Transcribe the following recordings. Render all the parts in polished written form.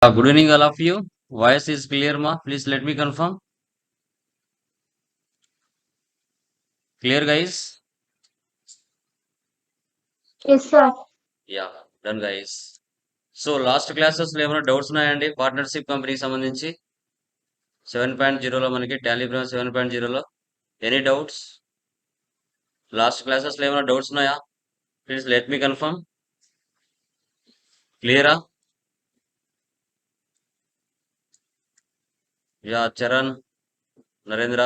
Good evening, all of you. Voice is clear, ma. Please let me confirm. Clear, guys? Yes, sir. Yeah, done, guys. So last క్లాసెస్లో ఏమైనా doubts ఉన్నాయండి partnership కంపెనీకి సంబంధించి 7.0లో మనకి టాలీగ్రామ్ 7.0లో ఎనీ డౌట్స్? లాస్ట్ క్లాసెస్లో ఏమైనా డౌట్స్ ఉన్నాయా? Please let me confirm. క్లియరా? Yeah, Charan, Narendra,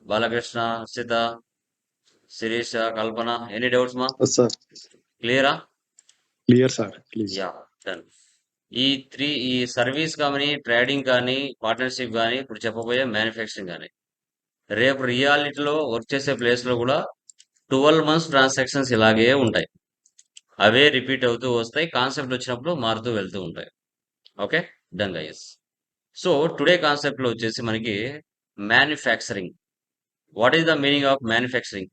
Balakrishna, Harshitha, Sirisha, Kalpana, any doubts మా? Yes, sir. క్లియరా? Clear, sir. Please. Yeah, done. ఈ సర్వీస్ కానీ ట్రేడింగ్ కానీ పార్ట్నర్షిప్ కానీ ఇప్పుడు చెప్పబోయే మ్యానుఫ్యాక్చరింగ్ కానీ రేపు రియాలిటీలో వర్క్ చేసే ప్లేస్ లో కూడా 12 మంత్స్ ట్రాన్సాక్షన్స్ ఇలాగే ఉంటాయి. అవే రిపీట్ అవుతూ వస్తాయి. కాన్సెప్ట్ వచ్చినప్పుడు మారుతూ వెళ్తూ ఉంటాయి. Okay, done guys. So today concept లో వచ్చేసి మనకి manufacturing. What is the meaning of manufacturing?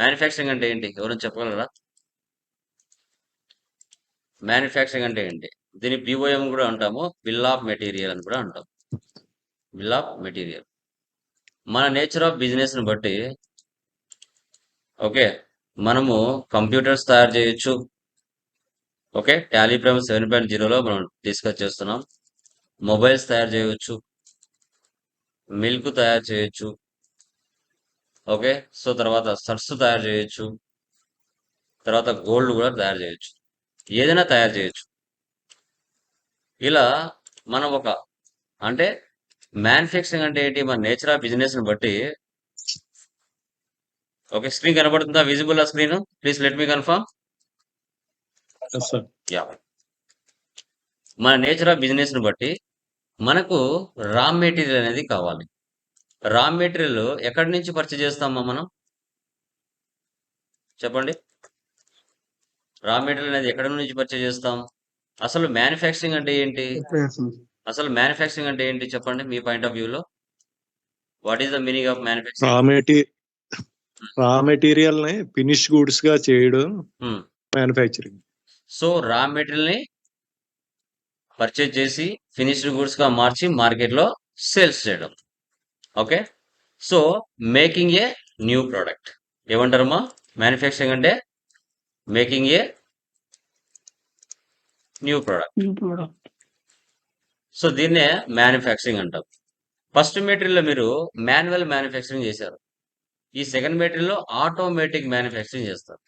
Manufacturing అంటే ఏంటి? ఎవరైనా చెప్పగలరా? మ్యానుఫ్యాక్చరింగ్ అంటే ఏంటి? దీన్ని బిఓఎం కూడా అంటాము, బిల్ ఆఫ్ మెటీరియల్ అని కూడా అంటాం. Bill of material. మన నేచర్ ఆఫ్ బిజినెస్ ని బట్టి ఓకే మనము కంప్యూటర్స్ తయారు చేయొచ్చు. ఓకే, టాలీప్రైమ్ 7.0లో మనం డిస్కస్ చేస్తున్నాం. మొబైల్స్ తయారు చేయవచ్చు, మిల్క్ తయారు చేయొచ్చు. ఓకే, సో తర్వాత సర్స్ తయారు చేయొచ్చు, తర్వాత గోల్డ్ కూడా తయారు చేయొచ్చు, ఏదైనా తయారు చేయొచ్చు. ఇలా మనం అంటే మ్యానుఫ్యాక్చరింగ్ అంటే ఏంటి? మన నేచర్ ఆఫ్ బిజినెస్ ని బట్టి. ఓకే, స్క్రీన్ కనబడుతుందా? విజిబుల్ ఆ screen? Please let me confirm. Yes, sir. Yeah, మన నేచర్ ఆఫ్ బిజినెస్ ని బట్టి మనకు రా మెటీరియల్ అనేది కావాలి. రా మెటీరియల్ ఎక్కడి నుంచి పర్చేజ్ చేస్తామా మనం? చెప్పండి. రా మెటీరియల్ అనేది ఎక్కడి నుంచి పర్చేజ్ చేస్తాం? అసలు మ్యానుఫ్యాక్చరింగ్ అంటే ఏంటి? చెప్పండి మీ పాయింట్ ఆఫ్ వ్యూలో. What is the meaning of manufacturing? Raw material ని ఫినిష్ గూడ్స్ గా చేయడం మ్యానుఫ్యాక్చరింగ్. సో రా మెటీరియల్ ని పర్చేజ్ చేసి ఫినిష్డ్ గూడ్స్ గా మార్చి మార్కెట్ లో సేల్స్ చేయడం. Okay, so making a new product ఏమంటారమ్మా? మ్యానుఫ్యాక్చరింగ్ అంటే making a new product. So దీన్నే మ్యానుఫ్యాక్చరింగ్ అంటాం. ఫస్ట్ మెటీరియల్ లో మీరు మాన్యువల్ మ్యానుఫ్యాక్చరింగ్ చేశారు. ఈ సెకండ్ మెటీరియల్ లో ఆటోమేటిక్ మ్యానుఫ్యాక్చరింగ్ చేస్తారు.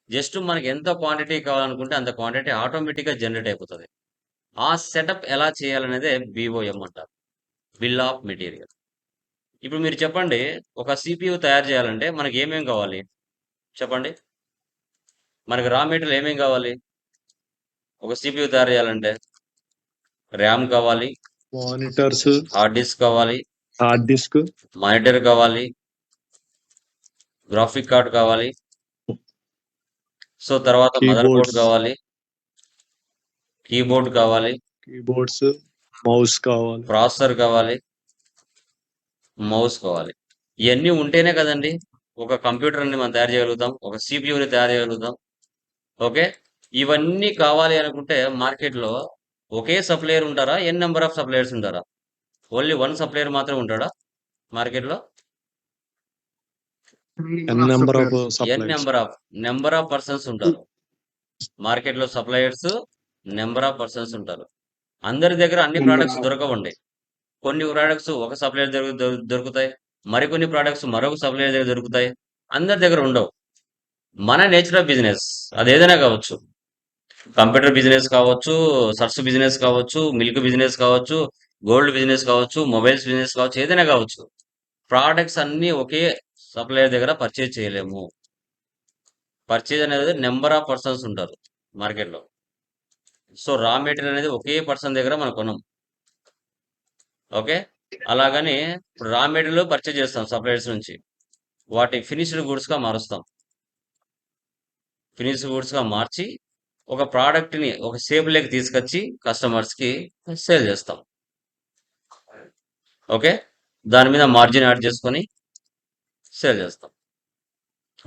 జస్ట్ మనకి ఎంత క్వాంటిటీ కావాలనుకుంటే అంత క్వాంటిటీ ఆటోమేటిక్ గా జనరేట్ అయిపోతుంది. ఆ సెటప్ ఎలా చేయాలనేదే బిఓఎం అంటారు, బిల్ ఆఫ్ మెటీరియల్. ఇప్పుడు మీరు చెప్పండి, ఒక సిపియు తయారు చేయాలంటే మనకి ఏమేం కావాలి చెప్పండి? మనకి రా మెటీరియల్ ఏమేం కావాలి? ఒక సిపియు తయారు చేయాలంటే ర్యామ్ కావాలి, మానిటర్స్, హార్డ్ డిస్క్ కావాలి, హార్డ్ డిస్క్, మానిటర్ కావాలి, గ్రాఫిక్ కార్డ్ కావాలి, సో తర్వాత మదర్ బోర్డ్ కావాలి, కీబోర్డ్ కావాలి, కీబోర్డ్స్, మౌస్ కావాలి, ప్రాసెసర్ కావాలి, మౌస్ కావాలి. ఇవన్నీ ఉంటేనే కదండి ఒక కంప్యూటర్ని మనం తయారు చేయగలుగుతాం, ఒక సిపియుని తయారు చేయగలుగుతాం. ఓకే, ఇవన్నీ కావాలి అనుకుంటే మార్కెట్లో ఒకే సప్లయర్ ఉంటారా? ఎన్ నెంబర్ ఆఫ్ సప్లయర్స్ ఉంటారా? ఓన్లీ వన్ సప్లయర్ మాత్రం ఉంటాడా మార్కెట్లో? ఎన్ నెంబర్ ఆఫ్ పర్సన్స్ ఉంటారు మార్కెట్లో. సప్లయర్స్ నెంబర్ ఆఫ్ పర్సన్స్ ఉంటారు. అందరి దగ్గర అన్ని ప్రోడక్ట్స్ దొరకవండి. కొన్ని ప్రోడక్ట్స్ ఒక సప్లయర్ దగ్గర దొరుకుతాయి, మరికొన్ని ప్రోడక్ట్స్ మరొక సప్లయర్ దగ్గర దొరుకుతాయి, అందరి దగ్గర ఉండవు. మన నేచర్ ఆఫ్ బిజినెస్ అది ఏదైనా కావచ్చు, కంప్యూటర్ బిజినెస్ కావచ్చు, సర్స్ బిజినెస్ కావచ్చు, మిల్క్ బిజినెస్ కావచ్చు, గోల్డ్ బిజినెస్ కావచ్చు, మొబైల్స్ బిజినెస్ కావచ్చు, ఏదైనా కావచ్చు. ప్రోడక్ట్స్ అన్ని ఒకే సప్లయర్ దగ్గర పర్చేజ్ చేయలేము. పర్చేజ్ అనేది నెంబర్ ఆఫ్ పర్సన్స్ ఉంటారు మార్కెట్లో. సో రా మెటీరియల్ అనేది ఒకే పర్సన్ దగ్గర మనం కొనం. ఓకే, అలాగని రా మెటీరియల్ పర్చేజ్ చేస్తాం సప్లయర్స్ నుంచి, వాటి ఫినిష్డ్ గూడ్స్ గా మారుస్తాం. ఫినిష్డ్ గూడ్స్ గా మార్చి ఒక ప్రోడక్ట్ ని ఒక షేప్ లేకి తీసుకొచ్చి కస్టమర్స్ కి సేల్ చేస్తాం. ఓకే, దాని మీద మార్జిన్ యాడ్ చేసుకొని సేల్ చేస్తాం.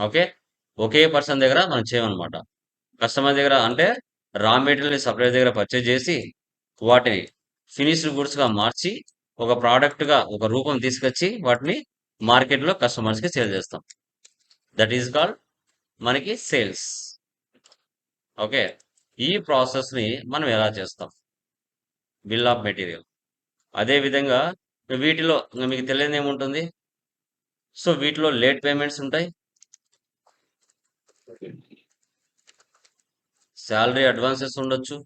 ఓకే, ఒకే పర్సన్ దగ్గర మనం చేయమన్నమాట. కస్టమర్ దగ్గర అంటే రా మెటీరియల్ని సప్లయర్ దగ్గర పర్చేజ్ చేసి వాటిని ఫినిష్డ్ గుడ్స్గా మార్చి ఒక ప్రోడక్ట్గా ఒక రూపం తీసుకొచ్చి వాటిని మార్కెట్లో కస్టమర్స్కి సేల్ చేస్తాం. దట్ ఈస్ కాల్డ్ మనకి సేల్స్. ఓకే, ఈ ప్రాసెస్ని మనం ఎలా చేస్తాం? Bill of material. అదేవిధంగా వీటిలో ఇంకా మీకు తెలియదు ఏముంటుంది? సో వీటిలో లేట్ పేమెంట్స్ ఉంటాయి, శాలరీ అడ్వాన్సెస్ ఉండొచ్చు,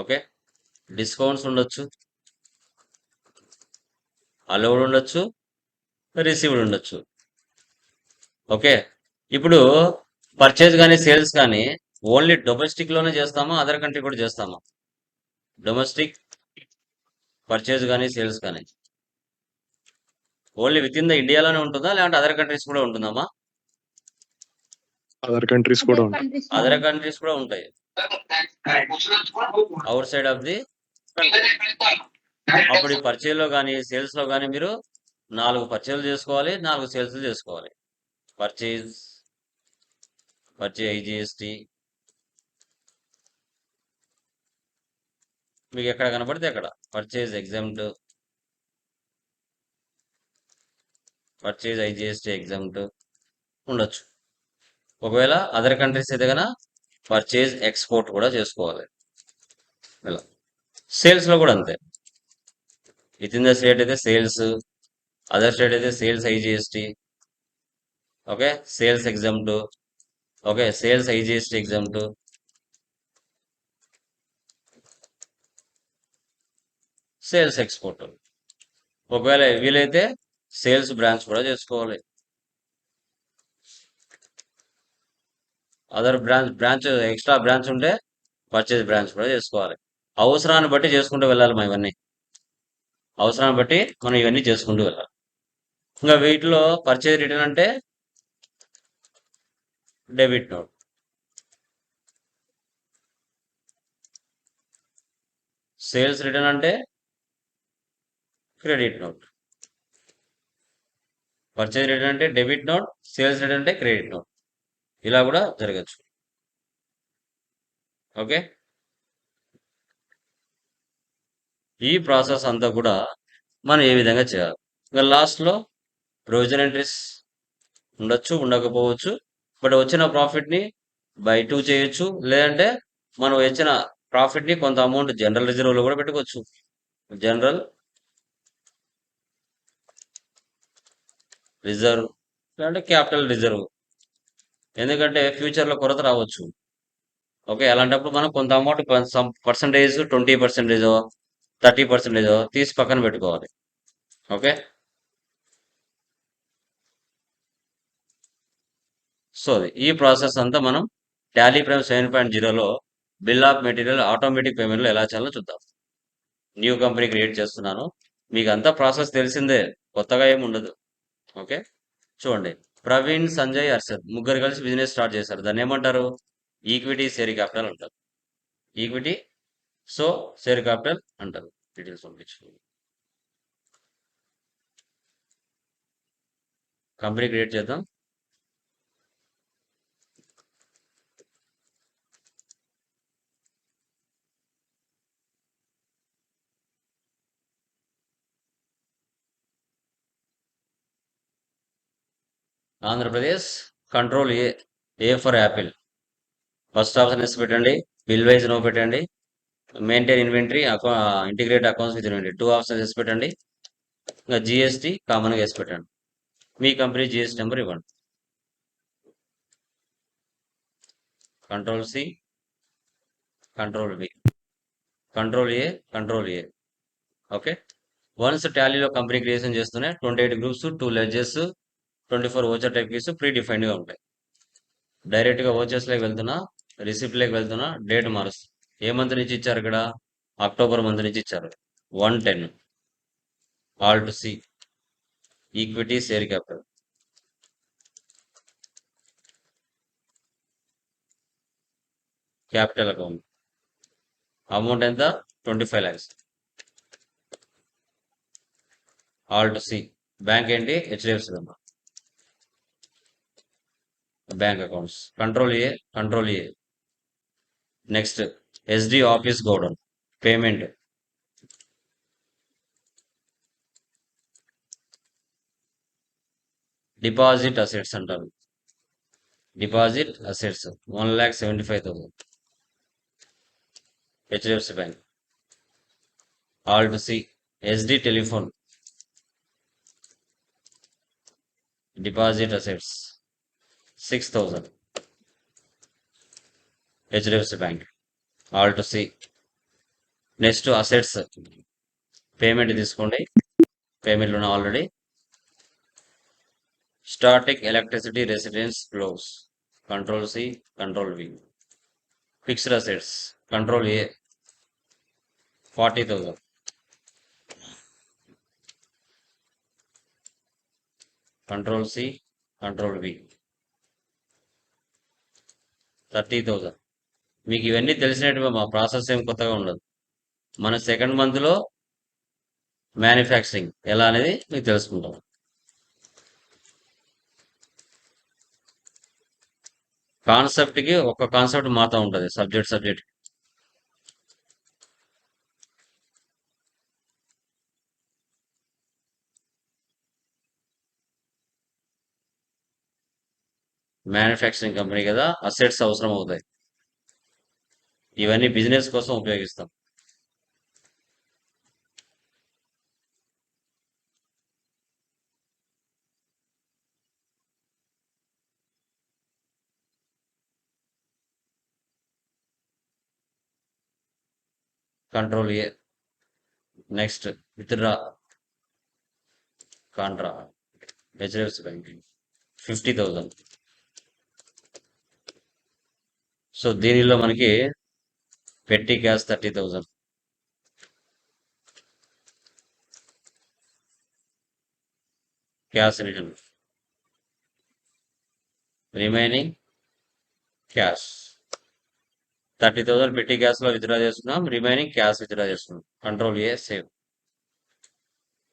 ఓకే, డిస్కౌంట్స్ ఉండొచ్చు, అలౌడ్ ఉండొచ్చు, రిసీవ్డ్ ఉండొచ్చు. ఓకే, ఇప్పుడు పర్చేజ్ కానీ సేల్స్ కానీ ఓన్లీ డొమెస్టిక్లోనే చేస్తామా, అదర్ కంట్రీ కూడా చేస్తామా? డొమెస్టిక్ పర్చేజ్ కానీ సేల్స్ కానీ ఓన్లీ విత్ ఇన్ ద ఇండియాలోనే ఉంటుందా, లేదంటే అదర్ కంట్రీస్ కూడా ఉంటుందమ్మా? అదర్ కంట్రీస్ కూడా ఉంటాయి. అదర్ కంట్రీస్ కూడా ఉంటాయి అవుట్ సైడ్ ఆఫ్ ది. అప్పుడు ఈ పర్చేజ్లో కానీ సేల్స్లో కానీ మీరు 4 పర్చేజ్లు చేసుకోవాలి, 4 సేల్స్ చేసుకోవాలి. పర్చేజ్ ఐజిఎస్టి మీకు ఎక్కడ కనపడితే అక్కడ purchase exempt, purchase IGST exempt ఉండొచ్చు. ఒకవేళ అదర్ కంట్రీస్ అయితే కనుక పర్చేజ్ ఎక్స్పోర్ట్ కూడా చేసుకోవాలి. ఇలా సేల్స్లో కూడా అంతే. విత్ ఇన్ ద స్టేట్ అయితే సేల్స్, అదర్ స్టేట్ అయితే sales IGST, okay, sales exempt, okay, sales IGST exempt, sales export. ఒకవేళ వీలైతే సేల్స్ బ్రాంచ్ కూడా చేసుకోవాలి. అదర్ బ్రాంచ్ ఎక్స్ట్రా బ్రాంచ్ ఉంటే పర్చేజ్ బ్రాంచ్ కూడా చేసుకోవాలి. అవసరాన్ని బట్టి చేసుకుంటూ వెళ్ళాలి. మనం ఇవన్నీ అవసరాన్ని బట్టి మనం ఇవన్నీ చేసుకుంటూ వెళ్ళాలి. ఇంకా వీటిలో పర్చేజ్ రిటర్న్ అంటే డెబిట్ నోట్, సేల్స్ రిటర్న్ అంటే క్రెడిట్ నోట్. పర్చేజ్ రిటర్న్ అంటే డెబిట్ నోట్, సేల్స్ రిటర్న్ అంటే క్రెడిట్ నోట్. ఇలా కూడా జరగచ్చు. ఓకే, ఈ ప్రాసెస్ అంతా కూడా మనం ఏ విధంగా చేయాలి? ఇంకా లాస్ట్లో ప్రొవిజన్ ఎంట్రీస్ ఉండొచ్చు, ఉండకపోవచ్చు. బట్ వచ్చిన ప్రాఫిట్ని బై 2 చేయొచ్చు, లేదంటే మనం వచ్చిన ప్రాఫిట్ని కొంత అమౌంట్ జనరల్ రిజర్వ్లో కూడా పెట్టుకోవచ్చు. జనరల్ రిజర్వ్ లేదంటే క్యాపిటల్ రిజర్వ్, ఎందుకంటే ఫ్యూచర్లో కొరత రావచ్చు. ఓకే, అలాంటప్పుడు మనం కొంత అమౌంట్ సమ్ పర్సంటేజ్ 20%, 30% తీసి పక్కన పెట్టుకోవాలి. ఓకే, సో అది ఈ ప్రాసెస్ అంతా మనం టాలీ ప్రైమ్ 7.0లో బిల్ ఆఫ్ మెటీరియల్ ఆటోమేటిక్ పేమెంట్లో ఎలా చేయాలో చూద్దాం. న్యూ కంపెనీ క్రియేట్ చేస్తున్నాను. మీకు అంతా ప్రాసెస్ తెలిసిందే, కొత్తగా ఏమి ఉండదు. ఓకే, చూడండి, ప్రవీణ్, సంజయ్, హర్షద్ ముగ్గురు కలిసి బిజినెస్ స్టార్ట్ చేశారు. దాన్ని ఏమంటారు? ఈక్విటీ షేర్ క్యాపిటల్ అంటారు. ఈక్విటీ సో షేర్ క్యాపిటల్ అంటారు. డీటెయిల్స్ పంపించు. కంపెనీ క్రియేట్ చేద్దాం. Andhra Pradesh, control A for Apple. First option yes పెట్టండి, బిల్ వైజ్ నో పెట్టండి, maintain inventory, integrate accounts with inventory 2 options yes పెట్టండి. ఇంకా జిఎస్టీ కామన్గా ఎస్ పెట్టండి. మీ కంపెనీ జిఎస్టీ నెంబర్ ఇవ్వండి. Control C, control B, control A. Okay, once టాలీలో company creation చేస్తూనే 28 groups, 2 ledgers, 24 voucher type keys pre డిఫైన్డ్గా ఉంటాయి. డైరెక్ట్గా ఓచర్స్లోకి వెళ్తున్నా, రిసిప్ట్లోకి వెళ్తున్నా, డేట్ మారుస్తుంది. ఏ మంత్ నుంచి ఇచ్చారు? ఇక్కడ అక్టోబర్ మంత్ నుంచి ఇచ్చారు. 110 alt C, equity share capital, capital account, amount ఎంత? 25 lakhs. ఆల్ట్ సి, బ్యాంక్ ఏంటి? HDFC bank. Bank accounts, control A, next SD office godown payment, deposit assets అంటారు. Deposit assets 1,75,000 HDFC bank. Alt C SD telephone deposit assets 6,000 HDFC bank. Alt C. Next assets payment తీసుకోండి, పేమెంట్లు ఉన్న already. Static electricity residence flows control C, control V. Fixed assets control A 40,000. Control C, control V 30,000. మీకు ఇవన్నీ తెలిసినట్టుగా మా process ఏం కొత్తగా ఉండదు. మన సెకండ్ మంత్లో మ్యానుఫ్యాక్చరింగ్ ఎలా అనేది మీకు తెలుసుకుంటాం. కాన్సెప్ట్కి ఒక కాన్సెప్ట్ మాత్రం ఉంటుంది, సబ్జెక్ట్. మ్యానుఫ్యాక్చరింగ్ కంపెనీ కదా, అసెట్స్ అవసరం అవుతాయి. ఇవన్నీ బిజినెస్ కోసం ఉపయోగిస్తాం. Control A. Next withdraw Contra HDFC bank 50,000. So దీనిలో మనకి పెట్టి క్యాష్ 30,000. క్యాష్ రిమైనింగ్ క్యాష్ 30,000 పెట్టి క్యాష్ లో విత్డ్రా చేస్తున్నాం, రిమైనింగ్ క్యాష్ విత్డ్రా చేస్తున్నాం. Control A save.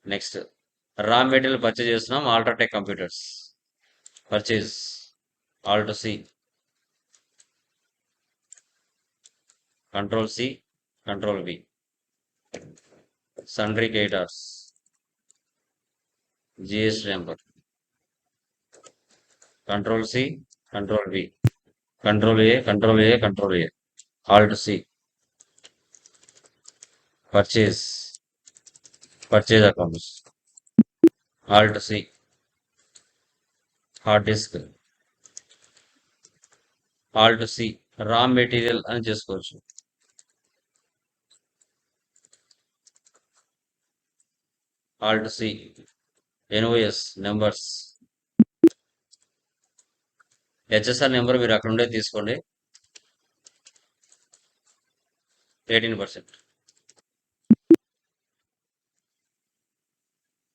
Next raw material purchase చేస్తున్నాం, UltraTech computers purchase alt C, control C, control V. Sundry creditors GS number control C, control V. Control A, control A, control A. Alt C. Purchase accounts alt C. Hard disk alt C. Raw material అని చేసుకోవచ్చు. Alt C. NOS numbers, HSR number మీరు అక్కడ ఉండే తీసుకోండి. 18%.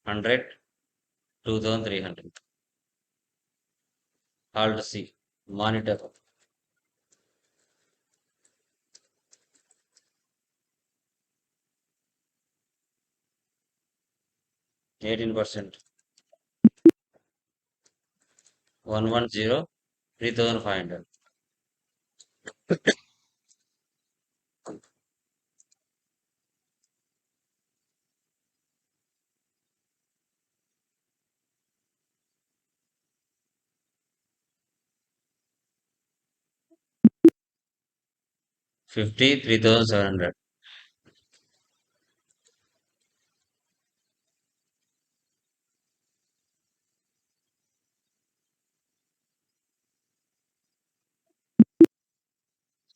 100, 2,300. ఆల్ట్ సి. Monitor 18%. 110, 3,500. $50, 3,700.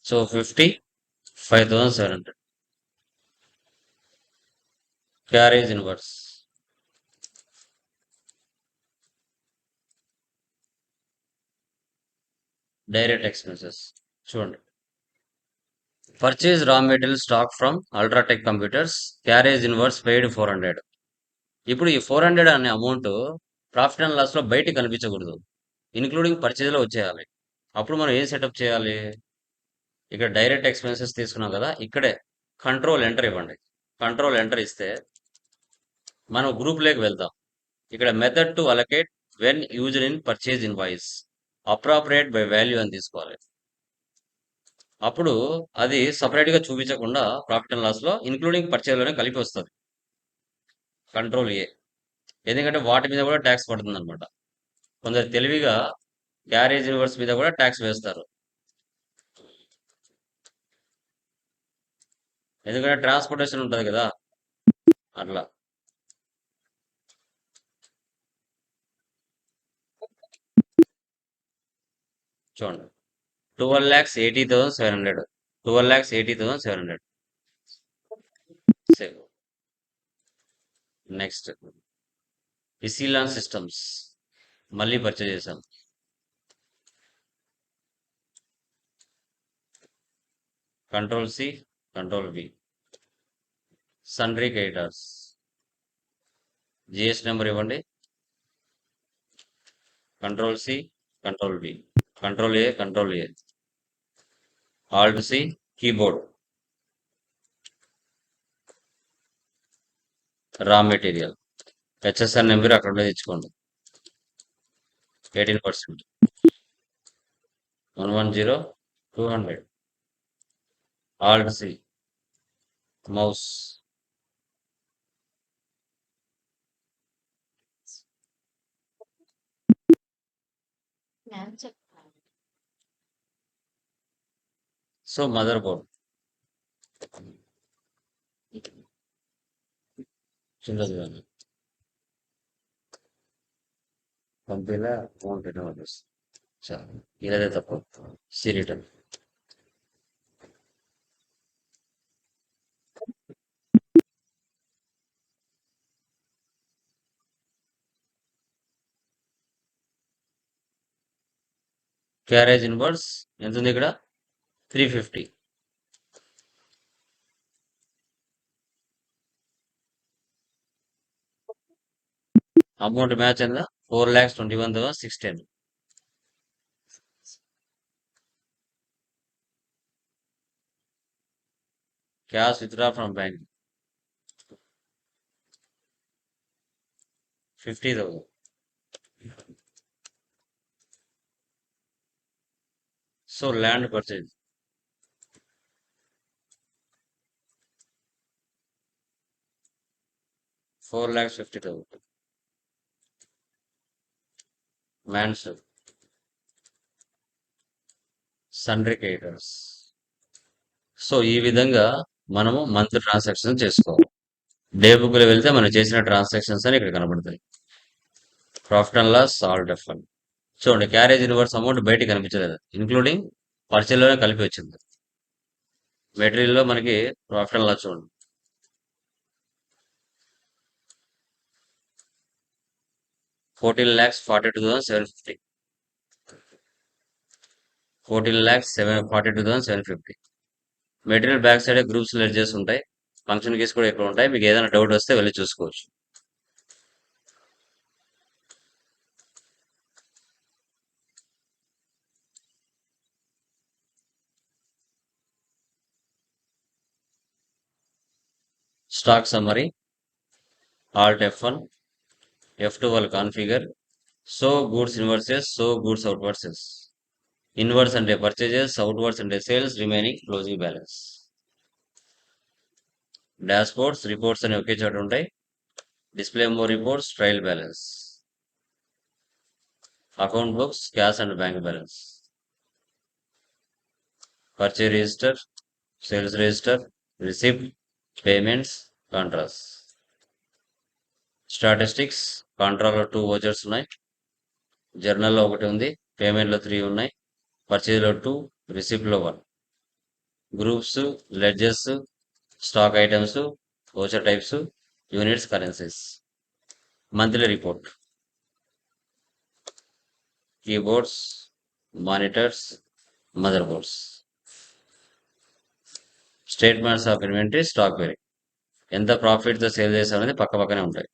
So 50, 5,700. Carriage inverse. Direct expenses. చూడండి, purchase raw material stock from UltraTech computers, carriage inverse paid 400. ఇప్పుడు ఈ 400 అనే అమౌంట్ ప్రాఫిట్ అండ్ లాస్ లో బయటికి కనిపించకూడదు, ఇన్క్లూడింగ్ పర్చేజ్ లో వచ్చేయాలి. అప్పుడు మనం ఏం సెటప్ చేయాలి? ఇక్కడ డైరెక్ట్ ఎక్స్పెన్సెస్ తీసుకున్నాం కదా, ఇక్కడే కంట్రోల్ ఎంటర్ ఇవ్వండి. కంట్రోల్ ఎంటర్ ఇస్తే మనం గ్రూప్ లోకి వెళ్తాం. ఇక్కడ method to allocate when used in purchase invoice, appropriate by value అని తీసుకోవాలి. అప్పుడు అది సపరేట్గా చూపించకుండా ప్రాఫిట్ అండ్ లాస్లో ఇంక్లూడింగ్ పర్చేజ్లోనే కలిపి వస్తుంది. Control A. ఎందుకంటే వాటి మీద కూడా ట్యాక్స్ పడుతుంది అనమాట. కొందరు తెలివిగా క్యారేజ్ ఇన్వర్స్ మీద కూడా ట్యాక్స్ వేస్తారు. ఎందుకంటే ట్రాన్స్పోర్టేషన్ ఉంటుంది కదా, అట్లా. చూడండి, 12,80,700, 12,80,700. సేవ్. నెక్స్ట్ ఇసిలాన్ సిస్టమ్స్ మళ్ళీ పర్చేజ్ చేశాం. Control C, control V. Sundry creditors. GS number ఇవ్వండి. Control C, control V. Control A, control A. Alt C, keyboard. Raw material HSR number అక్కడ మీద ఇచ్చుకోండి. 18%. 110, 200. Alt C, mouse. So mother board చిన్నది కానీ పంపిలా phone return చాలా ఇలాదే తప్పు. C return. Carriage inverse ఎంత ఉంది ఇక్కడ? 350. అమౌంట్ మ్యాచ్ ఎంత? 4,21,610. Cash withdraw from bank 50,000. So land purchase 4,50,000. Mention, sundry creditors. So ఈ విధంగా మనము మంత్ ట్రాన్సాక్షన్ చేసుకోవాలి. డే బుక్ లో వెళ్తే మనం చేసిన ట్రాన్సాక్షన్స్ అని ఇక్కడ కనబడతాయి. Profit and loss, alt F one. చూడండి, క్యారేజ్ ఇన్వర్స్ అమౌంట్ బయటికి కనిపించలేదు, ఇంక్లూడింగ్ పర్చేలోనే కలిపి వచ్చింది. మెటీరియల్లో మనకి ప్రాఫిట్ అండ్ లాస్ చూడండి, 14,42,750. 14,42,750. Material back side groups ledgers ఉంటాయి, ఫంక్షన్ కీస్ కూడా ఇక్కడ ఉంటాయి. మీకు ఏదైనా డౌట్ వస్తే వెళ్ళి చూసుకోవచ్చు. Stock summary, Alt F one, F2 వాళ్ళు configure. So goods inwards, so goods outwards. Inwards అంటే పర్చేజెస్, అవుట్వర్స్ అంటే sales, remaining closing balance. Dash boards, reports అని ఒకే చోట ఉంటాయి. Display more reports, trial balance. Account books, cash and bank balance. Purchase register, sales register, receipt, payments, contras. Statistics, కాంట్రాలో 2 vouchers ఉన్నాయి, జర్నల్లో 1 ఉంది, పేమెంట్లో 3 ఉన్నాయి, పర్చేజ్లో 2, రిసిప్ట్లో 1. Groups, ledgers, stock items, voucher types, units, currencies. Monthly report, keyboards, monitors, motherboards. Statements of inventory, stock very. ఎంత ప్రాఫిట్తో సేల్ చేసాం అనేది పక్క పక్కనే ఉంటాయి.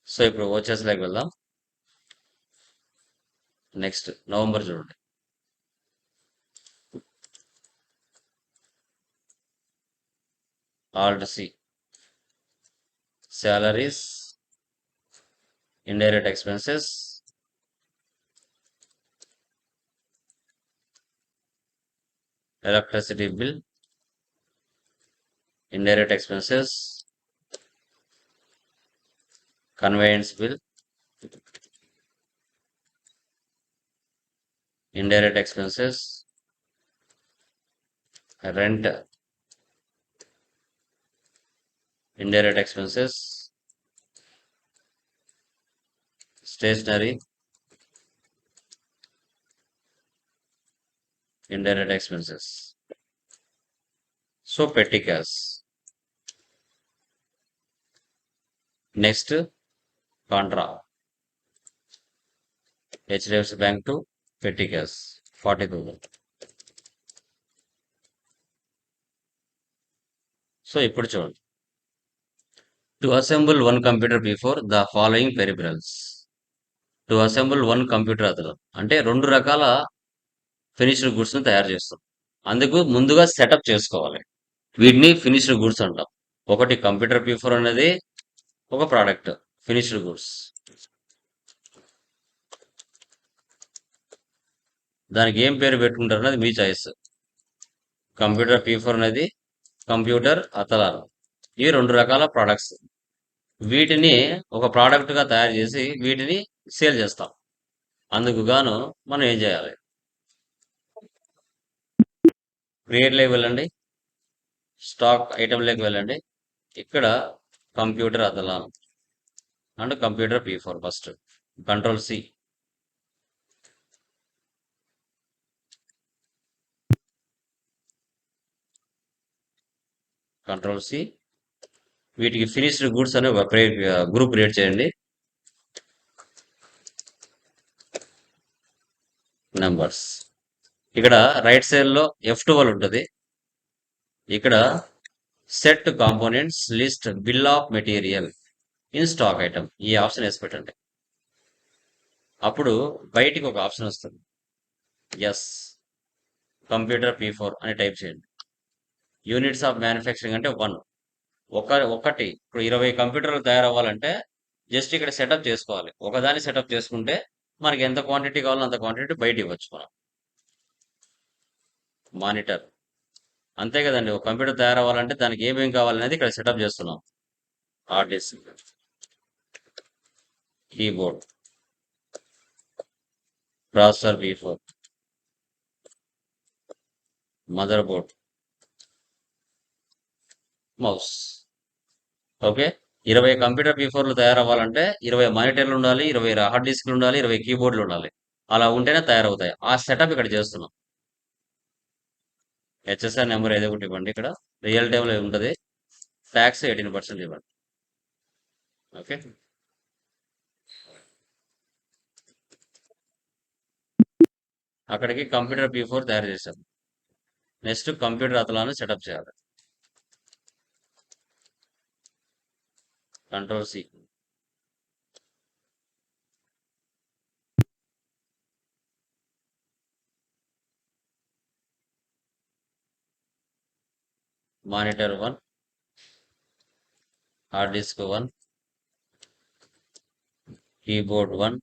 సో ఇప్పుడు వోచర్స్లోకి వెళ్దాం. నెక్స్ట్ నవంబర్ చూడండి. Alt C, salaries, indirect expenses, electricity bill, indirect expenses, conveyance bill, indirect expenses, rent, indirect expenses, stationery, indirect expenses. So petty cash. Next contra, HDFC bank to petty cash 40,000. So ఇప్పుడు చూడండి, to assemble one computer before the following peripherals. To assemble one computer అతను అంటే 2 రకాల finished goods ను తయారు చేస్తాం. అందుకు ముందుగా సెటప్ చేసుకోవాలి. వీటిని ఫినిష్డ్ గుడ్స్ అంటాం. ఒకటి కంప్యూటర్ P4 అనేది ఒక ప్రోడక్ట్ ఫినిష్డ్ గుడ్స్. దానికి ఏం పేరు పెట్టుకుంటారు అనేది మీ చాయిస్. కంప్యూటర్ P4 అనేది కంప్యూటర్ అతలాన్. ఇవి 2 రకాల ప్రోడక్ట్స్. వీటిని ఒక ప్రోడక్ట్ గా తయారు చేసి వీటిని సేల్ చేస్తాం. అందుకు గాను మనం ఏం చేయాలి? క్రియేట్ లోకి వెళ్ళండి, స్టాక్ ఐటమ్ లోకి వెళ్ళండి. ఇక్కడ computer అతలాన్ and computer P4 first control C. Control C. వీటికి ఫినిష్డ్ గుడ్స్ అనే ఒక గ్రూప్ క్రియేట్ చేయండి. నెంబర్స్. ఇక్కడ రైట్ సైడ్ లో F12 ఉంటుంది. ఇక్కడ set components list bill of material in stock item ఈ ఆప్షన్ వేసి పెట్టండి. అప్పుడు బయటికి ఒక ఆప్షన్ వస్తుంది. ఎస్ కంప్యూటర్ P4 అని టైప్ చేయండి. యూనిట్స్ ఆఫ్ మ్యానుఫ్యాక్చరింగ్ అంటే 1. ఒకటి ఇప్పుడు 20 కంప్యూటర్లు తయారవ్వాలంటే జస్ట్ ఇక్కడ సెటప్ చేసుకోవాలి. ఒకదాన్ని సెటప్ చేసుకుంటే మనకి ఎంత క్వాంటిటీ కావాలో అంత క్వాంటిటీ బయట ఇవ్వచ్చు మనం. మానిటర్ అంతే కదండి. ఒక కంప్యూటర్ తయారవ్వాలంటే దానికి ఏమేం కావాలనేది ఇక్కడ సెటప్ చేస్తున్నాం. Hard disk, keyboard, processor P4, mother board, mouse. Okay, 20 computer P4లు తయారవ్వాలంటే 20 మానిటర్లు ఉండాలి, 20 హార్డ్ డిస్క్లు ఉండాలి, 20 కీబోర్డులు ఉండాలి. అలా ఉంటేనే తయారవుతాయి. ఆ సెటప్ ఇక్కడ చేస్తున్నాం. హెచ్ఎస్ఆర్ నెంబర్ ఏదో ఒకటి ఇవ్వండి. ఇక్కడ రియల్ టైంలో ఉంటుంది. ట్యాక్స్ 18% ఇవ్వండి. ఓకే, అక్కడికి కంప్యూటర్ P4 తయారు చేశాం. నెక్స్ట్ కంప్యూటర్ అతలాను సెటప్ చేయాలి. Control C. Monitor 1, hard disk 1, keyboard 1,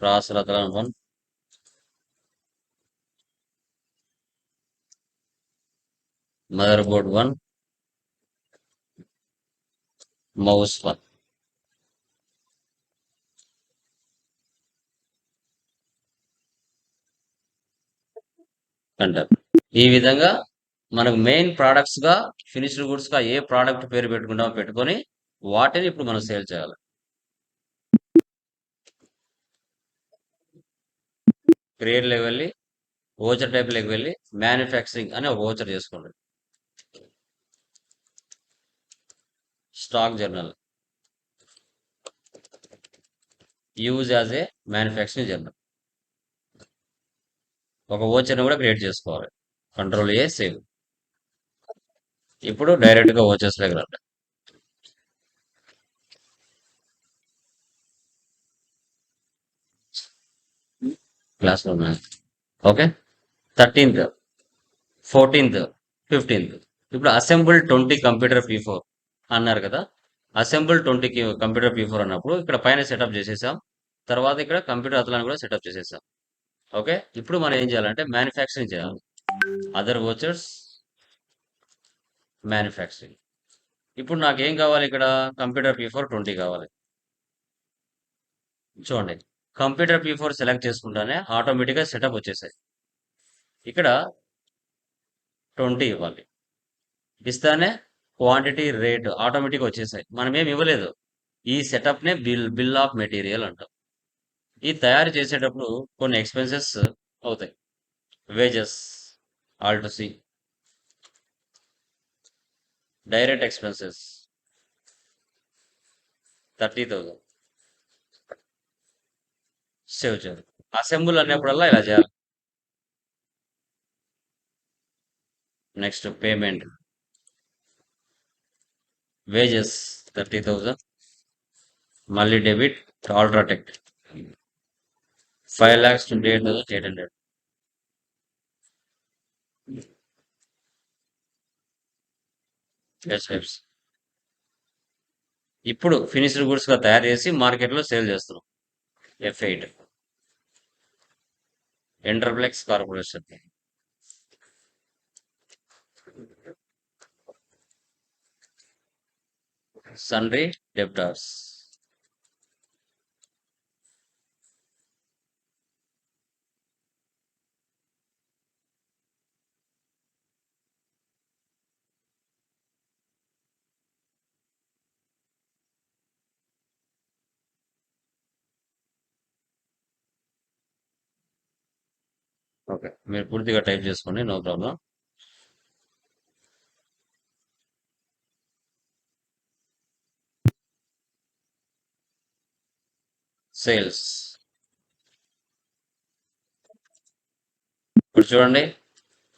processor అతలాన్ 1, mother board 1, mouse 1. అంటారు. ఈ విధంగా మనకు మెయిన్ ప్రోడక్ట్స్ గా ఫినిష్డ్ గుడ్స్ గా ఏ ప్రోడక్ట్ పేరు పెట్టుకుంటామో పెట్టుకొని వాటిని ఇప్పుడు మనం సేల్ చేయాలి. క్రియేట్ లోకి వెళ్ళి ఓచర్ టైప్ లోకి వెళ్ళి మ్యానుఫ్యాక్చరింగ్ అని ఒక ఓచర్ చేసుకోండి. Stock journal use as a manufacturing journal ఒక ఓచర్ని కూడా క్రియేట్ చేసుకోవాలి. Control A save. ఇప్పుడు డైరెక్ట్ గా ఓచర్స్ లోకి రండి. క్లాస్ లో ఓకే, 13th, 14th, 15th. ఇప్పుడు అసెంబుల్ 20 కంప్యూటర్ P4 అన్నారు కదా. అసెంబుల్ 20 కంప్యూటర్ P4 అన్నప్పుడు ఇక్కడ పైన సెటప్ చేసేసాం. తర్వాత ఇక్కడ కంప్యూటర్ అతలాన్ని కూడా సెటప్ చేసేసాం. ఓకే. ఇప్పుడు మనం ఏం చేయాలంటే మ్యానుఫ్యాక్చరింగ్ చేయాలి. Other vouchers manufacturing. ఇప్పుడు నాకేం కావాలి ఇక్కడ? కంప్యూటర్ P4 20 కావాలి. చూడండి. కంప్యూటర్ P4 సెలెక్ట్ చేసుకుంటానే ఆటోమేటిక్‌గా సెటప్ వచ్చేసాయి. ఇక్కడ 20 ఇవ్వాలి. ఇస్తానే క్వాంటిటీ, రేట్ ఆటోమేటిక్‌గా వచ్చేసాయి. మనమేమి ఇవ్వలేదు. ఈ సెటప్‌నే బిల్ ఆఫ్ మెటీరియల్ అంటాం. ఈ తయారు చేసేటప్పుడు కొన్ని ఎక్స్‌పెన్సెస్ అవుతాయి. Wages all to C. Direct expenses 30,000 save చేయాలి. అసెంబుల్ అన్నప్పుడల్లా ఇలా చేయాలి. Next payment. వేజెస్ 30,000 మళ్ళీ డెబిట్ అల్ట్రాటెక్ 5,28,800 ఎస్ఎఫ్స్. ఇప్పుడు ఫినిష్డ్ గుడ్స్ గా తయారు చేసి మార్కెట్లో సేల్ చేస్తున్నాం. F8 ఎంటర్ప్లెక్స్ కార్పొరేషన్. Sundry debtors. ఓకే, మీరు పూర్తిగా టైప్ చేసుకోండి, నో ప్రాబ్లం. సేల్స్. ఇప్పుడు చూడండి,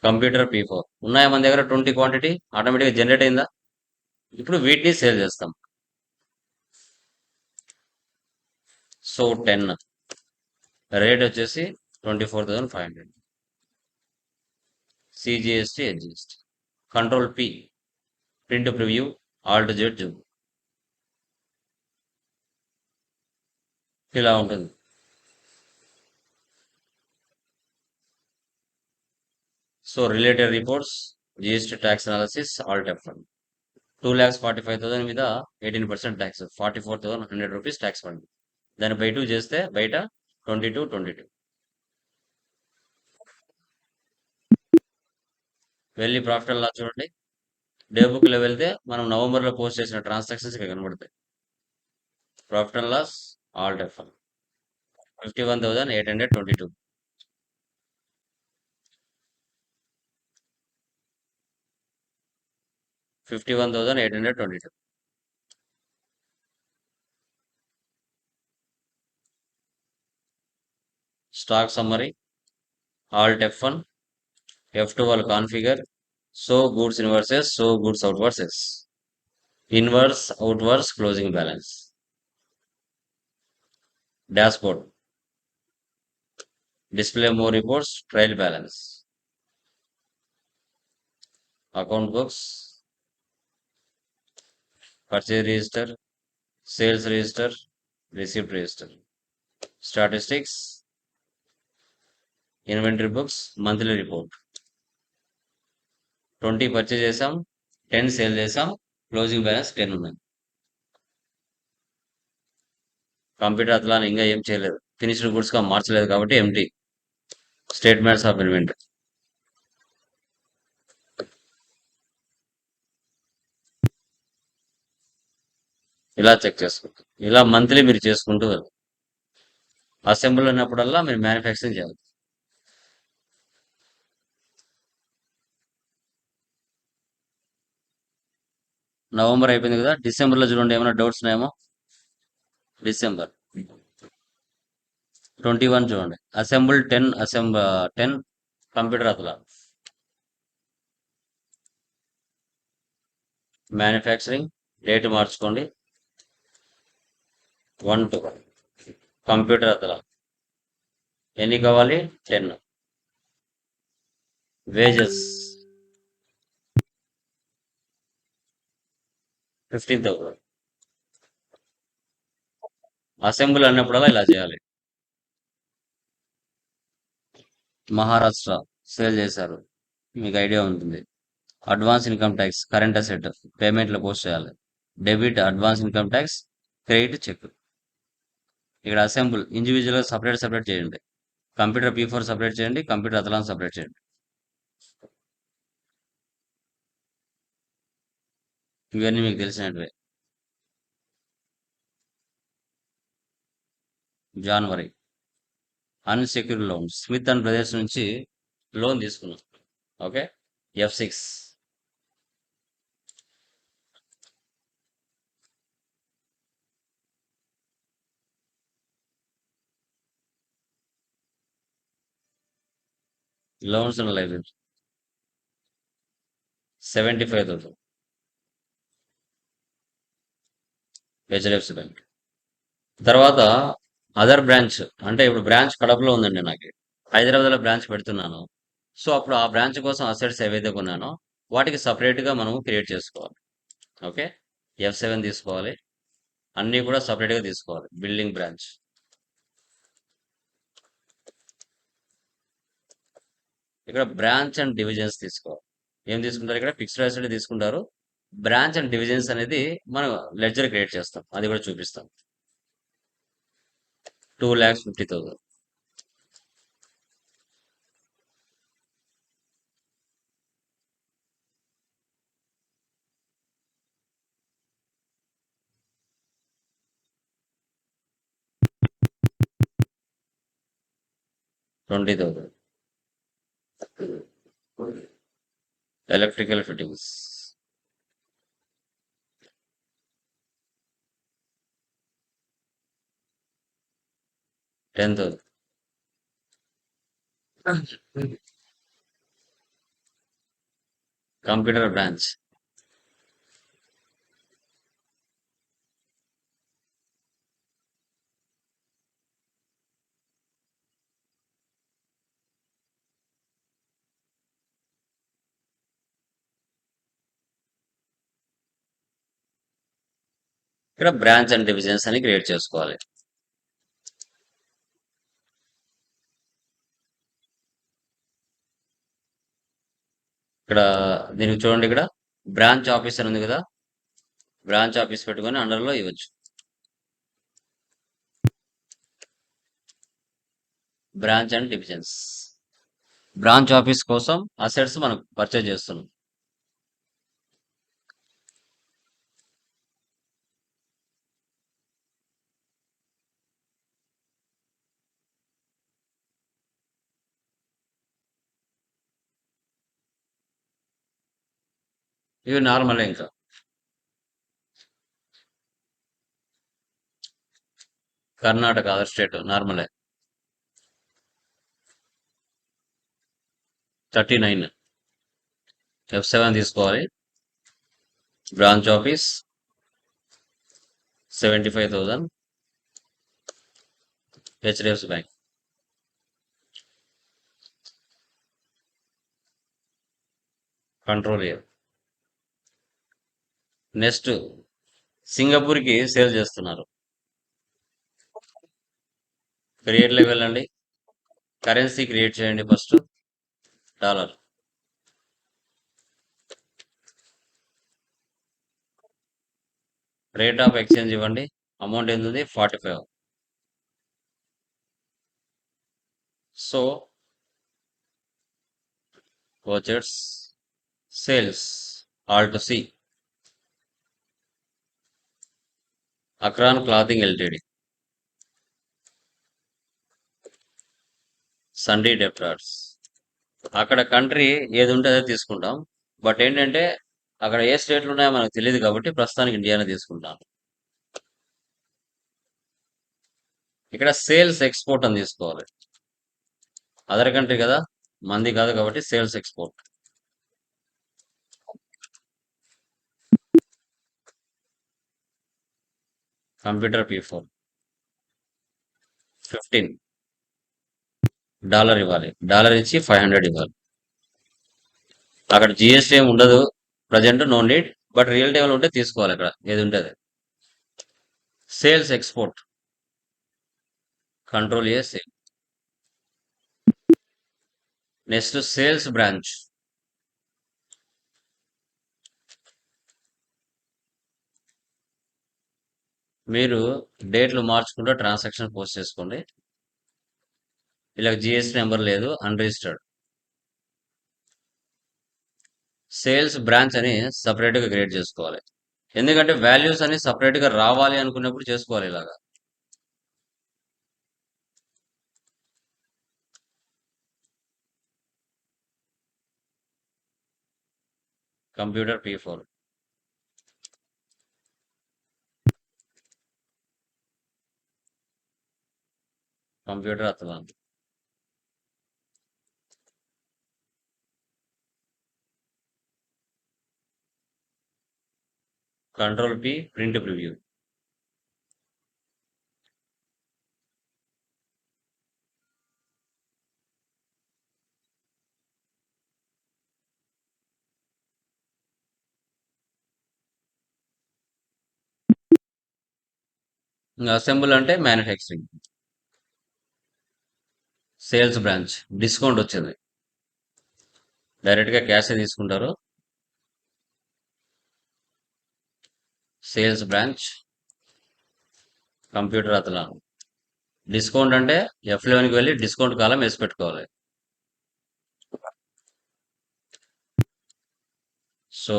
కంప్యూటర్ P4 ఉన్నాయా మన దగ్గర 20 క్వాంటిటీ ఆటోమేటిక్గా జనరేట్ అయిందా? ఇప్పుడు వీటిని సేల్ చేస్తాం. సో 10 రేట్ వచ్చేసి 24,500. CGST SGST. Control P print preview Alt Z Zoom. ఇలా ఉంటుంది. So related reports, GST tax analysis, all F1. 2,45,000 మీద 18% ట్యాక్స్, 44,100 రూపీస్ ట్యాక్స్ పడింది. దాన్ని బై 2 చేస్తే బయట 22. వెళ్ళి ప్రాఫిట్ అండ్ లాస్ చూడండి. డే బుక్ లో వెళ్తే మనం నవంబర్ లో పోస్ట్ చేసిన ట్రాన్సాక్షన్స్ ఇక్కడ కనబడతాయి. Profit and loss alt F1 51,822. 51,822. Stock summary alt F1. F2 వాళ్ళు configure. So goods inwards, so goods outwards. Inwards outwards closing balance. Dashboard. Display more reports, trial balance. Account books, purchase register, sales register, receipt register. Statistics, inventory books, monthly report. 20 purchase చేసాం, 10 sale చేసాం, closing balance 10 ఉన్నాయి. Computer అట్లా ఇంకా ఏం చేయలేదు, finished goods గా మార్చలేదు కాబట్టి ఎంటీ. Statements of inventory. ఇలా చెక్ చేసుకుంటాం. ఇలా మంత్లీ మీరు చేసుకుంటూ వెళ్ళాలి. అసెంబ్లీ ఉన్నప్పుడల్లా మీరు మ్యానుఫ్యాక్చరింగ్ చేయాలి. నవంబర్ అయిపోయింది కదా, డిసెంబర్లో చూడండి ఏమైనా డౌట్స్ ఉన్నాయేమో. డిసెంబర్ 21 చూడండి. అసెంబుల్ 10 కంప్యూటర్ అతలా. మ్యానుఫ్యాక్చరింగ్ డేట్ మార్చుకోండి. 1 2 కంప్యూటర్ అతలా. ఎన్ని కావాలి? 10. వేజెస్ 15,000. అసెంబుల్ అన్నప్పుడల్లా ఇలా చేయాలి. మహారాష్ట్ర సేల్ చేశారు, మీకు ఐడియా ఉంటుంది. Advance income tax, current asset పేమెంట్లో పోస్ట్ చేయాలి. Debit advance income tax, credit cheque. ఇక్కడ అసెంబుల్ ఇండివిజువల్గా సపరేట్ చేయండి. కంప్యూటర్ P4 సపరేట్ చేయండి, కంప్యూటర్ అతలాన్ సపరేట్ చేయండి. ఇవన్నీ మీకు తెలిసినట్వే. జనవరి unsecured loan Smith and brothers నుంచి లోన్ తీసుకున్నాం. Okay, F6. Loans and liability 75,000 HDFC bank. తర్వాత అదర్ బ్రాంచ్, అంటే ఇప్పుడు బ్రాంచ్ కడపలో ఉందండి, నాకు హైదరాబాద్లో బ్రాంచ్ పెడుతున్నాను. సో అప్పుడు ఆ బ్రాంచ్ కోసం అసెట్స్ ఏవైతే కొన్నానో వాటికి సపరేట్గా మనము క్రియేట్ చేసుకోవాలి. ఓకే, F7 తీసుకోవాలి, అన్నీ కూడా సపరేట్గా తీసుకోవాలి. బిల్డింగ్ బ్రాంచ్, ఇక్కడ బ్రాంచ్ అండ్ డివిజన్స్ తీసుకోవాలి. ఏం తీసుకుంటారు, ఇక్కడ ఫిక్స్డ్ అసెట్ తీసుకుంటారు. బ్రాంచ్ అండ్ డివిజన్స్ అనేది మనం లెడ్జర్ క్రియేట్ చేస్తాం, అది కూడా చూపిస్తాం. 2,50,000. $20,000. Electrical fittings 10,000. కంప్యూటర్ బ్రాంచ్ ఇక్కడ బ్రాంచ్ అండ్ డివిజన్స్ అని క్రియేట్ చేసుకోవాలి. ఇక్కడ దీనికి చూడండి, ఇక్కడ బ్రాంచ్ ఆఫీస్ అని ఉంది కదా, బ్రాంచ్ ఆఫీస్ పెట్టుకొని అండర్లో ఇవ్వచ్చు. Branch and divisions, branch office కోసం అసెట్స్ మనం పర్చేజ్ చేస్తున్నాం. ఇవి నార్మల్, ఇంకా కర్ణాటక అదర్ స్టేట్ నార్మలే. 39. F7 తీసుకోవాలి. Branch office 75,000 HDFC bank. Control year. Next సింగపూర్కి సేల్ చేస్తున్నారు. క్రియేట్లోకి వెళ్ళండి, కరెన్సీ క్రియేట్ చేయండి. First dollar, rate of exchange ఇవ్వండి. అమౌంట్ ఎంత ఉంది, 45. సో వచ్చేట్స్ సేల్స్ ఆల్ టు సి Acron clothing LTD, sundry debtors. అక్కడ కంట్రీ ఏది ఉంటే అదే తీసుకుంటాం. బట్ ఏంటంటే అక్కడ ఏ స్టేట్లు ఉన్నాయో మనకు తెలియదు కాబట్టి ప్రస్తుతానికి ఇండియానే తీసుకుంటాం. ఇక్కడ సేల్స్ ఎక్స్పోర్ట్ అని తీసుకోవాలి. అదర్ కంట్రీ కదా, మంది కాదు కాబట్టి sales export. Computer P4 15 dollar ఇవ్వాలి. డాలర్ ఇచ్చి 500 ఇవ్వాలి. అక్కడ జిఎస్టీ ఏమి ఉండదు present, no need. But real టైంలో ఉంటే తీసుకోవాలి, అక్కడ ఏది ఉంటుంది. Sales export, control A sale. Next sales branch. మీరు డేట్లు మార్చుకుంటూ ట్రాన్సాక్షన్ పోస్ట్ చేసుకోండి. ఇలా జిఎస్టీ నెంబర్ లేదు, అన్రిజిస్టర్డ్. సేల్స్ బ్రాంచ్ అని సపరేట్గా క్రియేట్ చేసుకోవాలి. ఎందుకంటే వాల్యూస్ అని సపరేట్గా రావాలి అనుకున్నప్పుడు చేసుకోవాలి ఇలాగా. Computer P4. Computer అతలాన్. Control P, print preview. Assemble అంటే మ్యానుఫ్యాక్చరింగ్. సేల్స్ బ్రాంచ్ డిస్కౌంట్ వచ్చింది, డైరెక్ట్గా క్యాషే తీసుకుంటారు. Sales branch computer అతలాన్. డిస్కౌంట్ అంటే F11కి వెళ్ళి డిస్కౌంట్ కాలం వేసి పెట్టుకోవాలి. So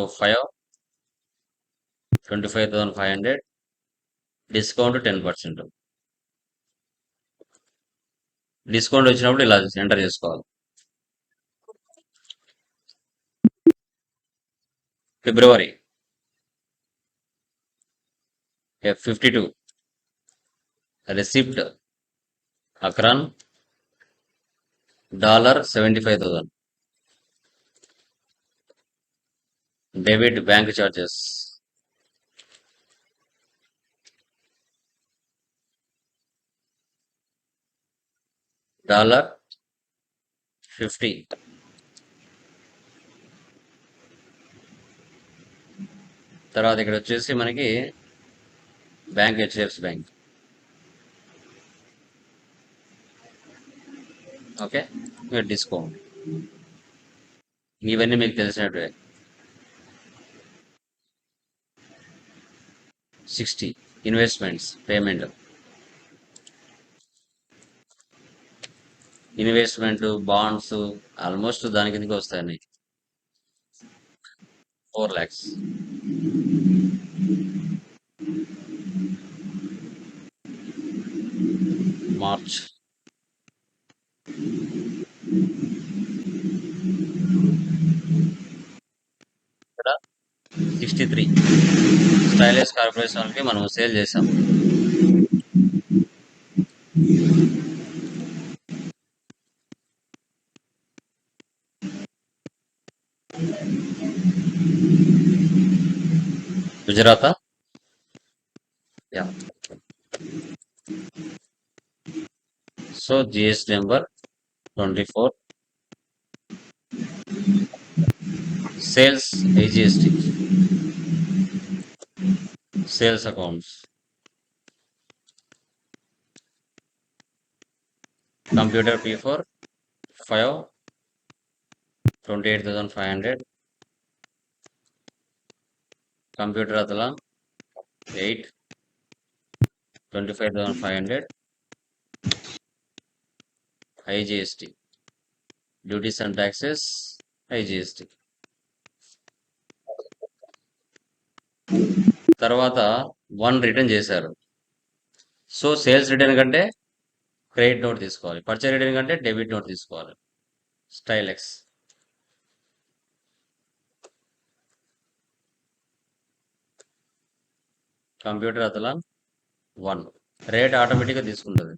25,500, discount 10%. డిస్కౌంట్ వచ్చినప్పుడు ఇలా ఎంటర్ చేసుకోవాలి. ఫిబ్రవరి F52, receipt Acron $75,000. Debit bank charges $50. తర్వాత ఇక్కడ వచ్చేసి మనకి bank HDFC bank. Okay, discount ఇవన్నీ మీకు తెలిసినట్టే. 60 investments payment. Investment bonds almost దాని కిందకి వస్తాయని. 4 lakhs. మార్చ్ ఇక్కడ 63 స్టైలిష్ కార్పొరేషన్కి మనం సేల్ చేసాం. Gujarat. Yeah. So GST number 24. Sales AGST. Sales accounts. Computer P4 5, 28,500. Computer అతలాన్ 8, 25,500. IGST duties and taxes IGST. తర్వాత 1 రిటర్న్ చేశారు. సో సేల్స్ రిటర్న్ కంటే క్రెడిట్ నోట్ తీసుకోవాలి, పర్చేజ్ రిటర్న్ కంటే డెబిట్ నోట్ తీసుకోవాలి. స్టైలెక్స్. కంప్యూటర్ అతలాన్ 1. రేట్ ఆటోమేటిక్గా తీసుకుంటుంది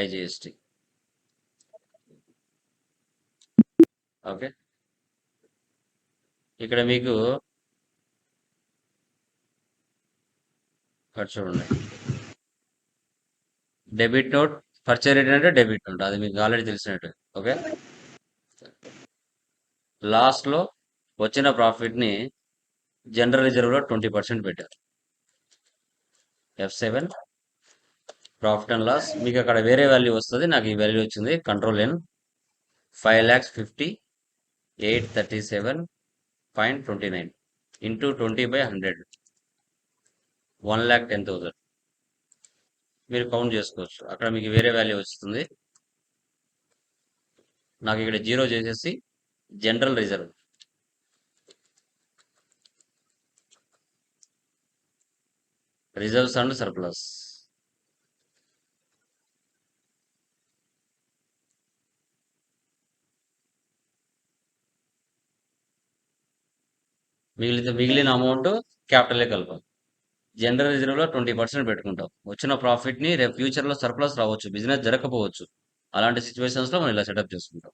IGST. ఓకే, ఇక్కడ మీకు చూడండి, డెబిట్ నోట్ పర్చేజ్ రిటర్న్ అంటే డెబిట్ నోట్, అది మీకు ఆల్రెడీ తెలిసినట్టు. ఓకే, లాస్ట్లో వచ్చిన ప్రాఫిట్ని జనరల్ రిజర్వ్లో 20% పెట్టారు. F7 profit and loss. మీకు అక్కడ వేరే వాల్యూ వస్తుంది, నాకు ఈ వాల్యూ వచ్చింది, కంట్రోల్ N. 5,50,837.29 into 20/100 1,10,000 మీరు కౌంట్ చేసుకోవచ్చు. అక్కడ మీకు వేరే వాల్యూ వస్తుంది. నాకు ఇక్కడ 0 చేసేసి general reserve reserves and surplus మిగిలిన అమౌంట్ క్యాపిటలే కలపాలి. జనరల్ రిజర్వ్ లో 20% పెట్టుకుంటాం. వచ్చిన ప్రాఫిట్ ని రేపు ఫ్యూచర్ లో సర్ప్లస్ రావచ్చు, బిజినెస్ జరగకపోవచ్చు. అలాంటి సిచ్యువేషన్స్ లో మనం ఇలా సెటప్ చేసుకుంటాం.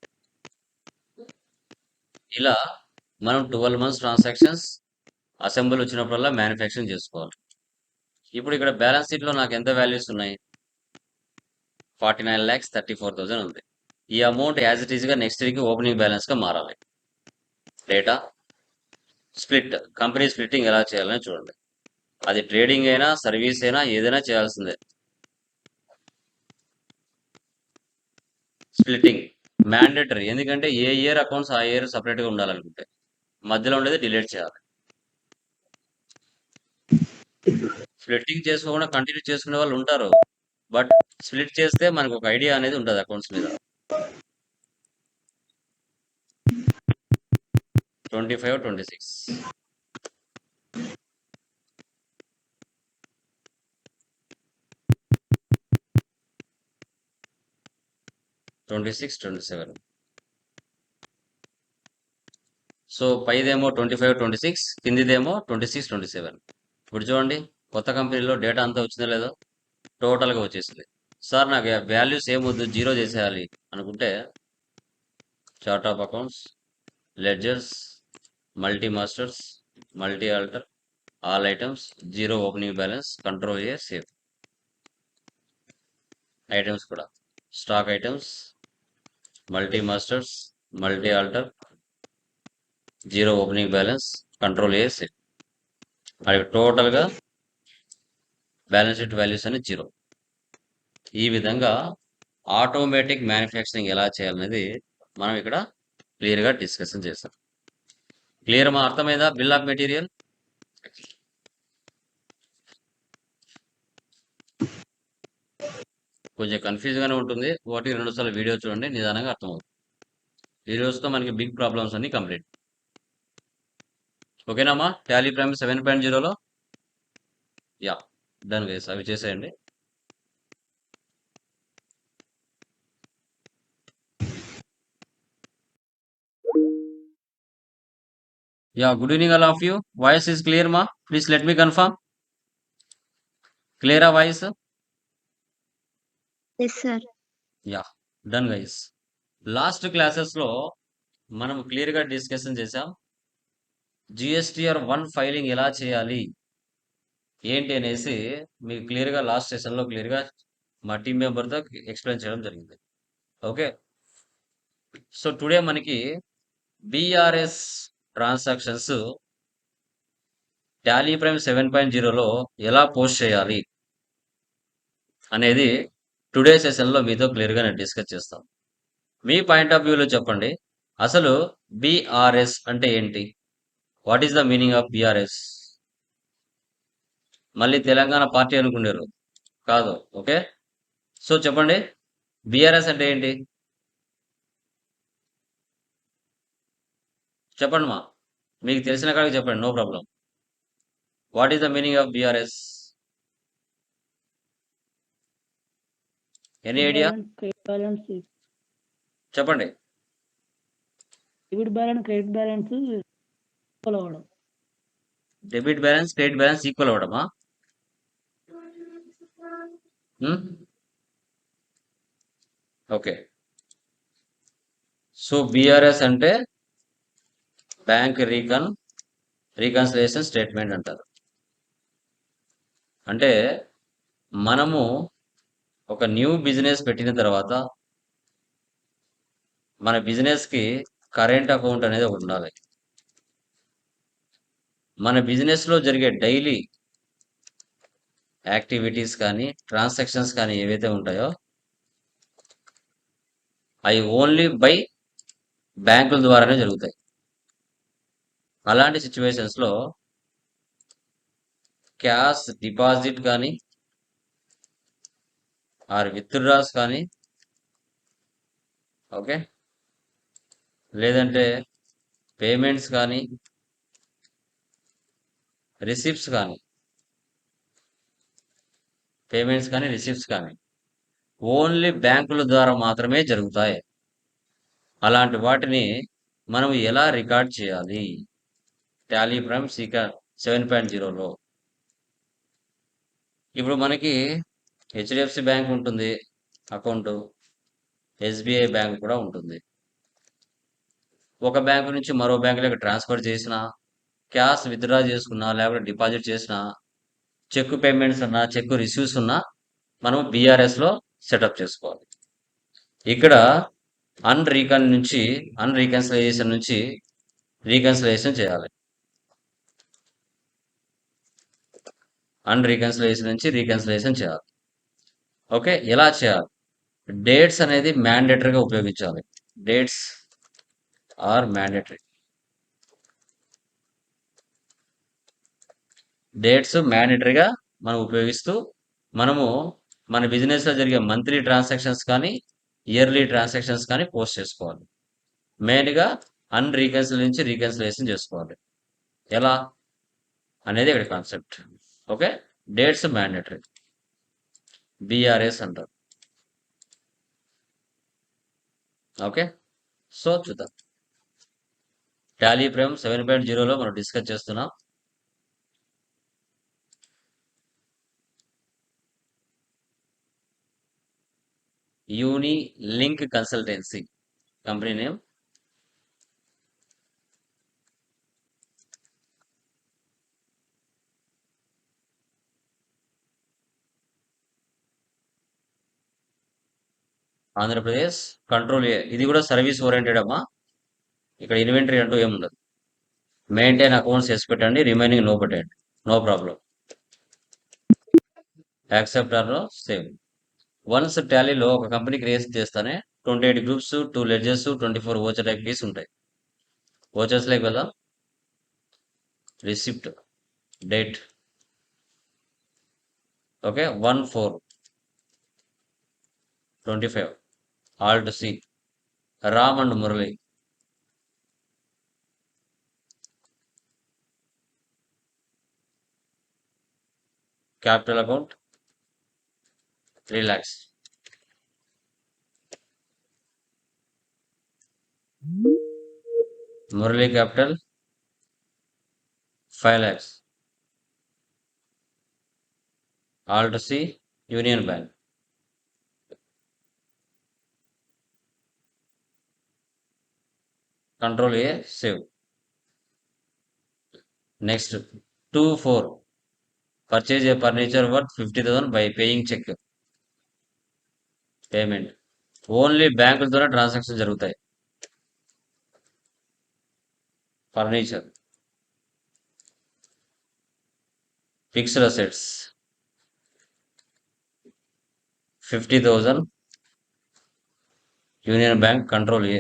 ఇలా మనం 12 months ట్రాన్సాక్షన్స్ అసెంబుల్ వచ్చినప్పుడల్లా మ్యానుఫ్యాక్చరింగ్ చేసుకోవాలి. ఇప్పుడు ఇక్కడ బ్యాలెన్స్ షీట్ లో నాకు ఎంత వాల్యూస్ ఉన్నాయి? 49,34,000 ఉంది. ఈ అమౌంట్ యాజ్ ఇట్ ఈస్ గా నెక్స్ట్ వీక్ ఓపెనింగ్ బ్యాలెన్స్ గా మారాలి. డేటా స్ప్లిట్, కంపెనీ స్ప్లిట్టింగ్ ఎలా చేయాలని చూడండి. అది ట్రేడింగ్ అయినా సర్వీస్ అయినా ఏదైనా చేయాల్సిందే. స్ప్లిట్టింగ్ మ్యాండేటరీ, ఎందుకంటే ఏ ఇయర్ అకౌంట్స్ ఆ ఇయర్ సపరేట్ గా ఉండాలనుకుంటే మధ్యలో ఉండేది డిలీట్ చేయాలి. స్ప్లిట్టింగ్ చేసుకోకుండా కంటిన్యూ చేసుకునే వాళ్ళు ఉంటారు, బట్ స్ప్లిట్ చేస్తే మనకు ఒక ఐడియా అనేది ఉంటుంది అకౌంట్స్ మీద. 25, 26 26, 27. సో పైదేమో 25, 26, కిందిదేమో 26, 27. ఇప్పుడు చూడండి, కొత్త కంపెనీలో డేటా అంతా వచ్చిందో లేదో టోటల్గా వచ్చేసింది. సార్ నాకు వాల్యూస్ ఏమొద్దు, 0 చేసేయాలి అనుకుంటే chart of accounts, ledgers, multi masters, multi alter, all items, 0 opening balance, control A save. Items కూడా stock items, multi masters, multi alter, 0 opening balance, control A save. అది టోటల్గా బ్యాలెన్స్ షీట్ వాల్యూస్ అని 0. ఈ విధంగా automatic manufacturing ఎలా చేయాలనేది మనం ఇక్కడ క్లియర్గా డిస్కషన్ చేస్తాం. క్లియర్ మా అర్థమైందా? బిల్ ఆఫ్ మెటీరియల్ కొంచెం కన్ఫ్యూజ్గానే ఉంటుంది. 1-2 సార్లు వీడియో చూడండి, నిదానంగా అర్థమవుతుంది. ఈ రోజుతో మనకి బిగ్ ప్రాబ్లమ్స్ అన్ని కంప్లీట్. ఓకేనామా? టాలీ ప్రైమ్ 7.0లో యా డన్ గైస్, అవి చేసేయండి. Yeah, good evening all of you. Voice is clear మా? Please let me confirm. క్లియరా voice? Yes, sir. Yeah done guys. Last classes లో మనం క్లియర్ గా డిస్కషన్ చేసాం జిఎస్టిఆర్ 1 ఫైలింగ్ ఎలా చేయాలి ఏంటి అనేసి మీకు క్లియర్ గా లాస్ట్ సెషన్ లో క్లియర్ గా మా టీం మెంబర్ తో ఎక్స్ప్లెయిన్ చేయడం జరిగింది. ఓకే, సో టుడే మనకి బిఆర్ఎస్ ట్రాన్సాక్షన్స్ టాలీ ప్రైమ్ 7.0లో ఎలా పోస్ట్ చేయాలి అనేది టుడే సెషన్ లో మీతో క్లియర్ గా నేను డిస్కస్ చేస్తాను. మీ పాయింట్ ఆఫ్ వ్యూలో చెప్పండి, అసలు బిఆర్ఎస్ అంటే ఏంటి? What is the meaning of BRS? మళ్ళీ తెలంగాణ పార్టీ అనుకున్నారు కాదు. ఓకే, సో చెప్పండి, బిఆర్ఎస్ అంటే ఏంటి? చెప్పండి మా, మీకు తెలిసిన కాడికి చెప్పండి, no problem. What is the meaning of BRS? Any idea? Balance, చెప్పండి. Debit balance, credit balance equal అవ్వడం. Debit balance, credit balance equal అవ్వడమా? ఓకే, సో బిఆర్ఎస్ అంటే బ్యాంక్ రీకన్సిలేషన్ స్టేట్మెంట్ అంటారు. అంటే మనము ఒక న్యూ బిజినెస్ పెట్టిన తర్వాత మన బిజినెస్ కి కరెంట్ అకౌంట్ అనేది ఒకటి ఉండాలి. మన బిజినెస్ లో జరిగే డైలీ యాక్టివిటీస్ కానీ ట్రాన్సాక్షన్స్ కానీ ఏవైతే ఉంటాయో అవి ఓన్లీ బై బ్యాంకుల ద్వారానే జరుగుతాయి. అలాంటి సిచ్యువేషన్స్‌లో క్యాష్ డిపాజిట్ కానీ ఆర్ విత్‌డ్రాస్ కానీ ఓకే. లేదంటే పేమెంట్స్ కానీ, రిసిప్ట్స్ కానీ, రిసిప్ట్స్ కానీ ఓన్లీ బ్యాంకుల ద్వారా మాత్రమే జరుగుతాయి. అలాంటి వాటిని మనం ఎలా రికార్డ్ చేయాలి? టాలీ ప్రైమ్ సీకా 7.0లో ఇప్పుడు మనకి హెచ్డిఎఫ్సి బ్యాంక్ ఉంటుంది అకౌంట్, ఎస్బీఐ బ్యాంక్ కూడా ఉంటుంది. ఒక బ్యాంకు నుంచి మరో బ్యాంకులోకి ట్రాన్స్ఫర్ చేసినా, క్యాష్ విత్డ్రా చేసుకున్నా, లేకపోతే డిపాజిట్ చేసినా, చెక్ పేమెంట్స్ ఉన్నా, చెక్ రిసీవ్స్ ఉన్నా మనం బీఆర్ఎస్లో సెటప్ చేసుకోవాలి. ఇక్కడ అన్రీకన్సిలైజేషన్ నుంచి రీకన్సిలైజేషన్ చేయాలి. అన్రీకన్సిలైజేషన్ నుంచి రీకన్సిలైజేషన్ చేయాలి. ఓకే, ఎలా చేయాలి? డేట్స్ అనేది మ్యాండేటరీగా ఉపయోగించాలి. Dates are mandatory. డేట్స్ మ్యాండేటరీగా మనం ఉపయోగిస్తూ మనము మన బిజినెస్లో జరిగే మంత్లీ ట్రాన్సాక్షన్స్ కానీ ఇయర్లీ ట్రాన్సాక్షన్స్ కానీ పోస్ట్ చేసుకోవాలి. మెయిన్గా అన్రీకన్సిల్ నుంచి రీకన్సిలేషన్ చేసుకోవాలి. ఎలా అనేది ఇక్కడ concept. Okay, dates mandatory, BRS అంటారు. ఓకే, సో చూద్దాం. టాలీ ప్రైమ్ 7.0లో మనం డిస్కస్ చేస్తున్నాం. Uni Link Consultancy company name. Andhra Pradesh. Control A, ఇది కూడా సర్వీస్ ఓరియంటెడ్ అమ్మా. ఇక్కడ ఇన్వెంటరీ అంటూ ఏముండదు. మెయింటైన్ అకౌంట్స్ ఎస్ పెట్టండి, రిమైనింగ్ నో పెట్టండి, no problem. Accept or save. Once టాలీలో ఒక కంపెనీ క్రియేట్ చేస్తానే 28 groups, 2 ledgers, 24 voucher type keys ఉంటాయి. ఓచర్స్ లైక్ కదా, receipt, date. Okay, 1/4/25 alt C, Ram and Murali. Capital account 3 lakhs. Murali capital 5 lakhs. Alt C, union bank. Control A, save. Next 2/4 purchase a furniture worth 50,000 by paying cheque. Payment only బ్యాంకుల ద్వారా transaction జరుగుతాయి. Furniture, fixed assets 50,000 union bank, control A.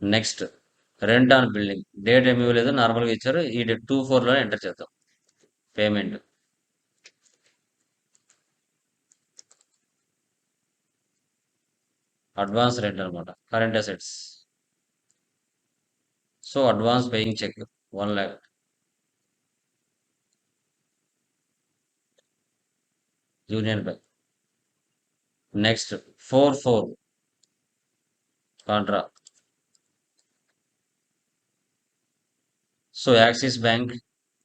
Next rent on building, date ఏమి ఇవ్వలేదు, నార్మల్గా ఇచ్చారు. ఈ 2/4లో enter చేద్దాం. పేమెంట్ అడ్వాన్స్ రెంట్ అనమాట, current assets. So advance paying cheque 1 lakh. Union bank. Next 4/4 contra. So Axis bank,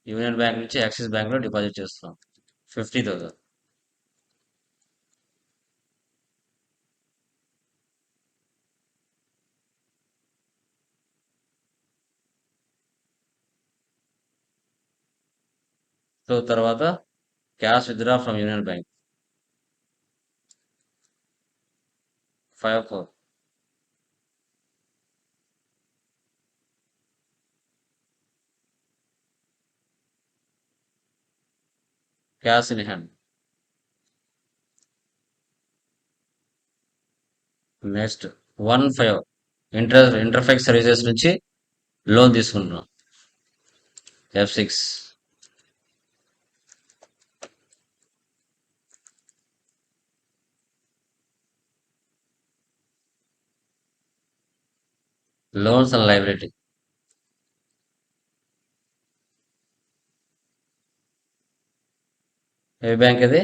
union bank నుంచి Axis బ్యాంక్లో డిపాజిట్ చేస్తున్నాం 50,000. సో తర్వాత cash withdraw from union bank 5/4. Cash in hand. Next 1/5 Interfex services నుంచి loan తీసుకుంటున్నాం. F6. Loans and liability. ఏ bank ఇది?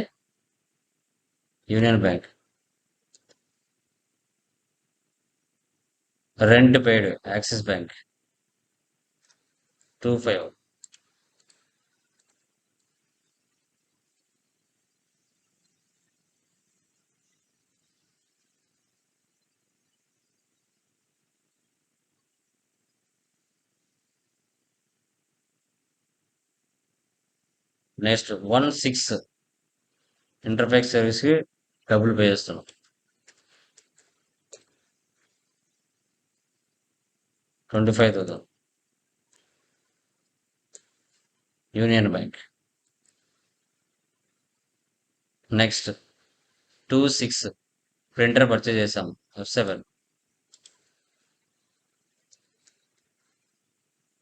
Union bank. Rent paid Axis bank 25. Next 16 Interfex service కి డబ్బులు పే చేస్తున్నాం. $25,000 union bank. Next 26 printer purchase చేసాం. F7.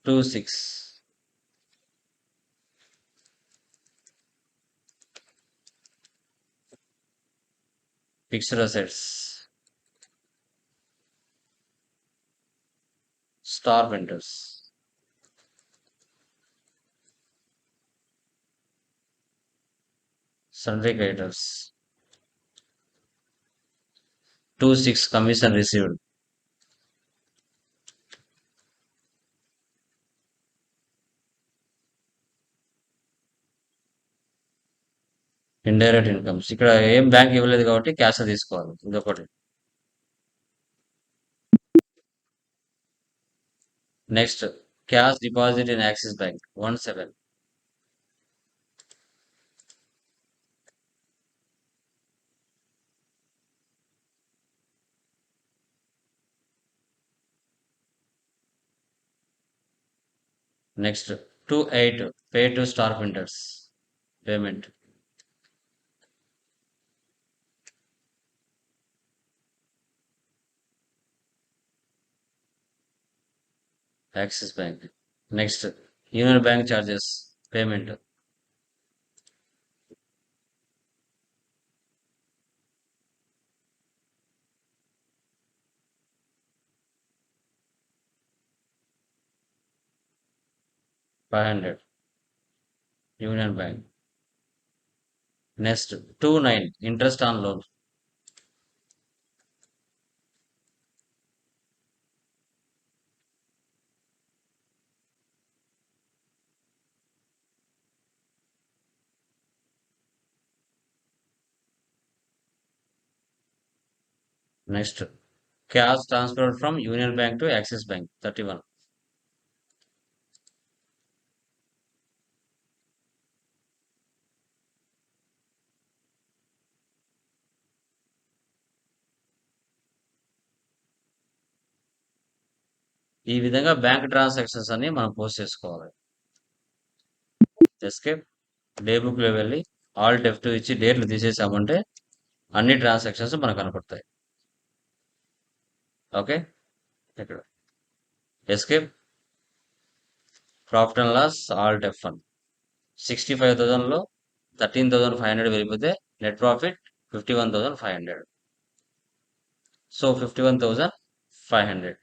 26 fixed assets. Star printers. Sundry creditors. 26 commission received. Indirect incomes. ఇక్కడ ఏం bank ఇవ్వలేదు కాబట్టి క్యాష్ తీసుకోవాలి. ఇదొకటి. Next cash deposit in Axis bank 17. Next 28 pay to star printers payment. Axis bank. Next union bank charges payment. $500 union bank. Next 29 interest on loan. Next cash transfer from union bank to axis bank 31. ఈ విధంగా bank transactions అన్ని మనం post చేసుకోవాలి. Escape day book లో వెళ్ళి Alt F2 ఇచ్చి డేట్లు తీసేసామంటే అన్ని ట్రాన్సాక్షన్స్ మనకు కనపడతాయి. ఓకే, ఇక్కడ escape profit and loss alt F1. 65,000లో 13,500 వెళ్ళిపోతే నెట్ ప్రాఫిట్ 51,500. సో 51,500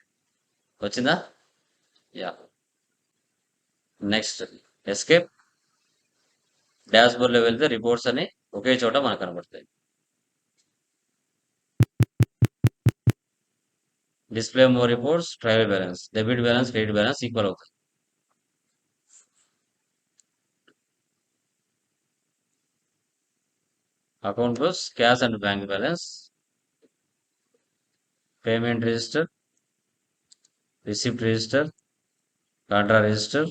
వచ్చిందా? Yeah. Next escape dashboard లో వెళ్తే రిపోర్ట్స్ అని ఒకే చోట మనకు కనబడతాయి. Display more reports, trial balance, debit balance, credit balance equal అవుతాయి. Account books, cash and bank balance, payment register, receipt register, contra register,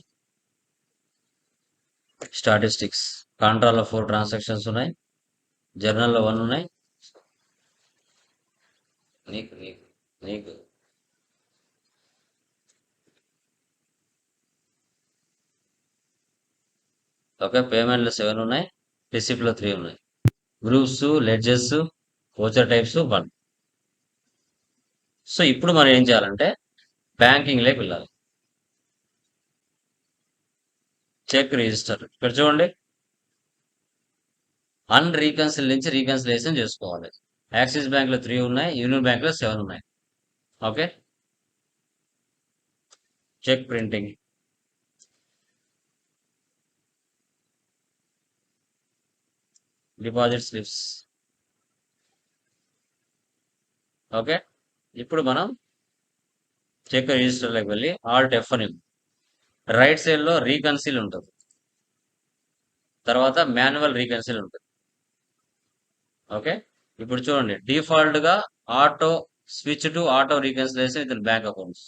statistics. కాంట్రాలో 4 ట్రాన్సాక్షన్స్ ఉన్నాయి, జర్నల్లో 1 ఉన్నాయి. నీకు నీకు నీకు ఓకే. పేమెంట్లో 7 ఉన్నాయి, రిసిప్ట్లో 3 ఉన్నాయి. Groups, ledges, voucher types 1. So ఇప్పుడు మనం ఏం చేయాలంటే బ్యాంకింగ్లోకి వెళ్ళాలి. చెక్ రిజిస్టర్ ఇక్కడ చూడండి, రీకన్సిల్ నుంచి రీకన్సిలేషన్ చేసుకోవాలి. యాక్సిస్ బ్యాంక్ లో 3 ఉన్నాయి, యూనియన్ బ్యాంక్ లో 7 ఉన్నాయి. Okay, cheque printing, deposit slips. Okay, ఇప్పుడు మనం చెక్ రిజిస్టర్లోకి వెళ్ళి ఆల్ట్ F అని రైట్ సైడ్ లో రీకన్సిల్ ఉంటుంది, తర్వాత మాన్యువల్ రీకన్సిల్ ఉంటుంది. ఓకే, ఇప్పుడు చూడండి డిఫాల్ట్ గా auto switch to auto reconciliation with bank accounts.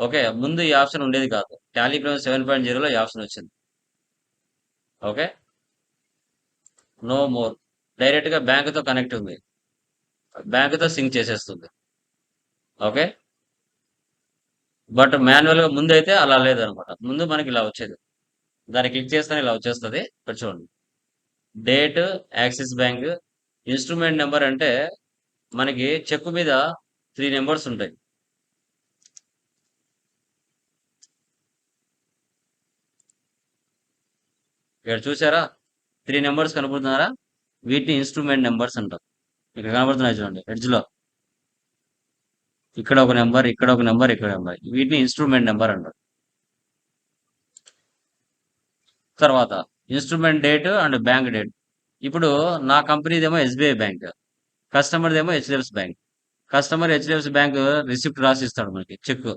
Okay, ముందు ఈ ఆప్షన్ ఉండేది కాదు, టాలీ ప్రైమ్ 7.0లో ఈ ఆప్షన్ వచ్చింది. ఓకే, నో మోర్, డైరెక్ట్ గా బ్యాంక్ తో కనెక్ట్ ఉంది, బ్యాంక్ తో సింక్ చేసేస్తుంది. ఓకే, బట్ మాన్యువల్ గా ముందు అయితే అలా లేదనమాట. ముందు మనకి ఇలా వచ్చేది, దాన్ని క్లిక్ చేస్తేనే ఇలా వచ్చేస్తుంది. ఇక్కడ చూడండి, date axis bank, instrument number అంటే మనకి చెక్ మీద 3 నెంబర్స్ ఉంటాయి. ఇక్కడ చూసారా 3 నెంబర్స్ కనబడుతున్నారా, వీటిని ఇన్స్ట్రుమెంట్ నెంబర్స్ అంటారు. ఇక్కడ కనబడుతున్నాయి చూడండి ఎడ్జ్ లో, ఇక్కడ ఒక నెంబర్, ఇక్కడ ఒక నెంబర్, ఇక్కడ నెంబర్, వీటిని ఇన్స్ట్రుమెంట్ నెంబర్ అంటారు. తర్వాత instrument date and bank date. ఇప్పుడు నా కంపెనీదేమో SBI బ్యాంక్, కస్టమర్దేమో HDFC bank. Customer HDFC bank receipt రాసి ఇస్తాడు మనకి చెక్,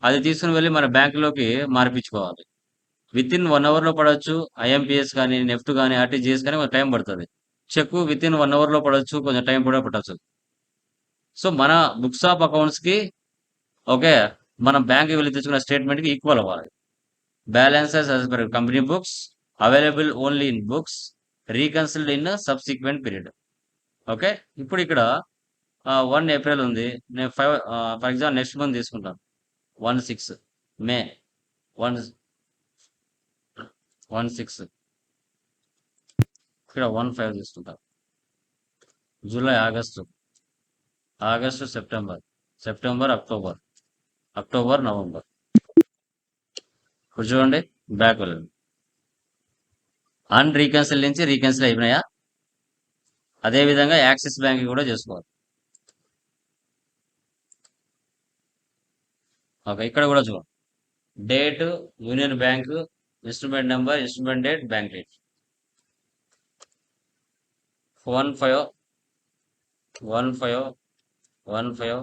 అది తీసుకుని వెళ్ళి మన బ్యాంకులోకి మార్పించుకోవాలి. విత్ ఇన్ 1 అవర్ లో పడవచ్చు, IMPS కానీ నెఫ్ట్ కానీ RTGS కానీ కొంచెం టైం పడుతుంది. చెక్ విత్ ఇన్ 1 అవర్ లో పడవచ్చు, కొంచెం టైం కూడా పట్టచ్చు. సో మన బుక్స్ ఆఫ్ అకౌంట్స్ కి ఓకే, మనం బ్యాంక్కి వెళ్ళి తెచ్చుకున్న స్టేట్మెంట్ కి ఈక్వల్ అవ్వాలి. Balances as per company books, available only in books, reconciled in subsequent period. Okay, ఇప్పుడు ఇక్కడ 1 ఏప్రిల్ ఉంది, నేను 5 ఫర్ ఎగ్జాంపుల్ నెక్స్ట్ మంత్ తీసుకుంటాను, 1/6 మే, 1/6 ఇక్కడ 1/5 తీసుకుంటాను. July, August, September, October, November. ఇప్పుడు చూడండి బ్యాక్ వెళ్ళండి, రీకన్సిల్ నుంచి రీకన్సిల్ అయిపోయినాయా. అదే విధంగా యాక్సిస్ బ్యాంక్ కూడా చేసుకోవాలి. ఓకే, ఇక్కడ కూడా చూడండి, date, union bank, instrument number, instrument date, bank date. 1/5, 1/5, 1/5,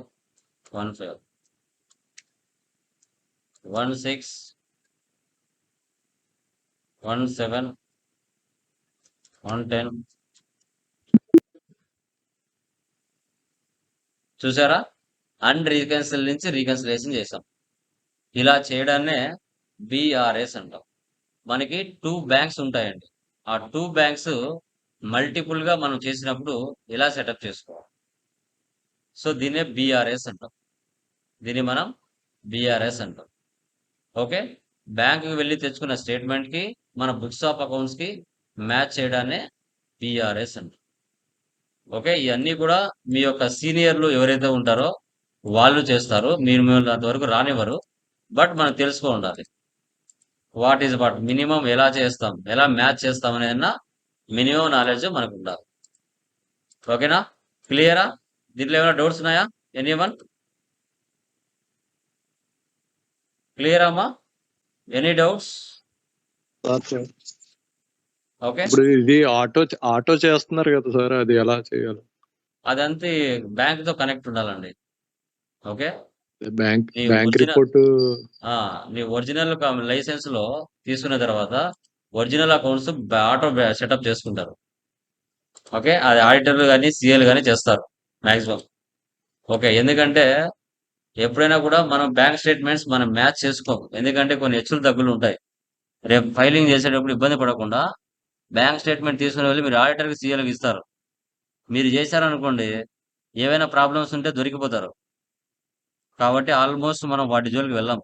1/5, 1/6, 1/7, 1/10. చూసారా, రీకన్సిల్ నుంచి రీకన్సిలేషన్ చేసాం. ఇలా చేయడాన్నే BRS అంటాం. మనకి 2 బ్యాంక్స్ ఉంటాయండి, ఆ 2 బ్యాంక్స్ మల్టిపుల్ గా మనం చేసినప్పుడు ఇలా సెటప్ చేసుకోవాలి. సో దీన్నే BRS అంటాం, దీన్ని మనం BRS అంటాం. ఓకే, బ్యాంకుకి వెళ్ళి తెచ్చుకున్న స్టేట్మెంట్ కి మన బుక్స్ ఆఫ్ అకౌంట్స్ కి మ్యాచ్ చేయడాన్నే BRS అంటాం. ఓకే, ఇవన్నీ కూడా మీ యొక్క సీనియర్లు ఎవరైతే ఉంటారో వాళ్ళు చేస్తారు, మీరు అంతవరకు రానివ్వరు. బట్ మనం తెలుసుకో ఉండాలి, వాట్ ఈజ్ వాట్, మినిమం ఎలా చేస్తాం, ఎలా మ్యాచ్ చేస్తాం అనేది మినిమం నాలెడ్జ్ మనకు ఉండాలి. ఓకేనా, క్లియరా? దీంట్లో ఏమైనా డౌట్స్ ఉన్నాయా? ఎనీవన్? క్లియర్ అమ్మా? Any doubts? ఓకే, ఇప్పుడు ఇది ఆటో చేస్తున్నారు కదా సార్, అది ఎలా చేయాలి? అదంతా బ్యాంక్ తో కనెక్ట్ ఉండాలండి. ఓకే, బ్యాంక్ original- రిపోర్ట్ నీ ఒరిజినల్ లైసెన్స్ లో తీసుకున్న తర్వాత ఒరిజినల్ అకౌంట్స్ ఆటో సెటప్ చేసుకుంటారు. ఓకే, అది ఆడిటర్లు కానీ CL కానీ చేస్తారు మాక్సిమం. ఓకే, ఎందుకంటే ఎప్పుడైనా కూడా మనం బ్యాంక్ స్టేట్మెంట్స్ మనం మ్యాచ్ చేసుకోం, ఎందుకంటే కొన్ని హెచ్చులు తగ్గులు ఉంటాయి. రేపు ఫైలింగ్ చేసేటప్పుడు ఇబ్బంది పడకుండా బ్యాంక్ స్టేట్మెంట్ తీసుకుని వెళ్ళి మీరు ఆడిటర్కి CLకి ఇస్తారు. మీరు చేశారనుకోండి, ఏవైనా ప్రాబ్లమ్స్ ఉంటే దొరికిపోతారు. కాబట్టి ఆల్మోస్ట్ మనం వాటి జోలికి వెళ్ళాం.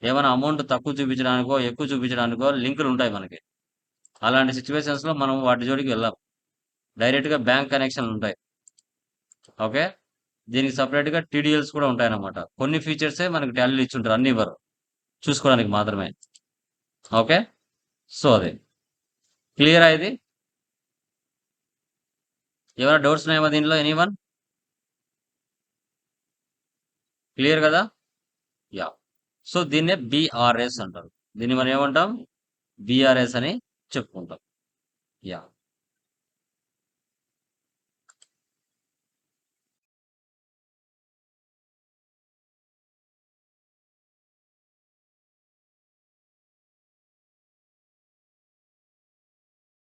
ఏమైనా అమౌంట్ తక్కువ చూపించడానికో ఎక్కువ చూపించడానికో లింకులు ఉంటాయి మనకి, అలాంటి సిచ్యువేషన్స్ లో మనం వాటి జోలికి వెళ్ళాం, డైరెక్ట్ గా బ్యాంక్ కనెక్షన్ ఉంటాయి. ఓకే, దీనికి సపరేట్‌గా టీడీఎల్స్ కూడా ఉంటాయన్నమాట. కొన్ని ఫీచర్సే మనకు టాలీలో ఇచ్చుంటారు. అన్ని ఇవ్వరు. చూసుకోవడానికి మాత్రమే. ఓకే. సో, అది. క్లియరా ఇది? ఏమైనా డౌట్స్ ఉన్నాయా దీనిలో ఎనీవన్? క్లియర్ కదా? యాహ్! సో, దీన్నే బీఆర్ఎస్ అంటారు. దీన్ని మనం ఏమంటాం? బీఆర్ఎస్ అని చెప్పుకుంటాం. యాహ్!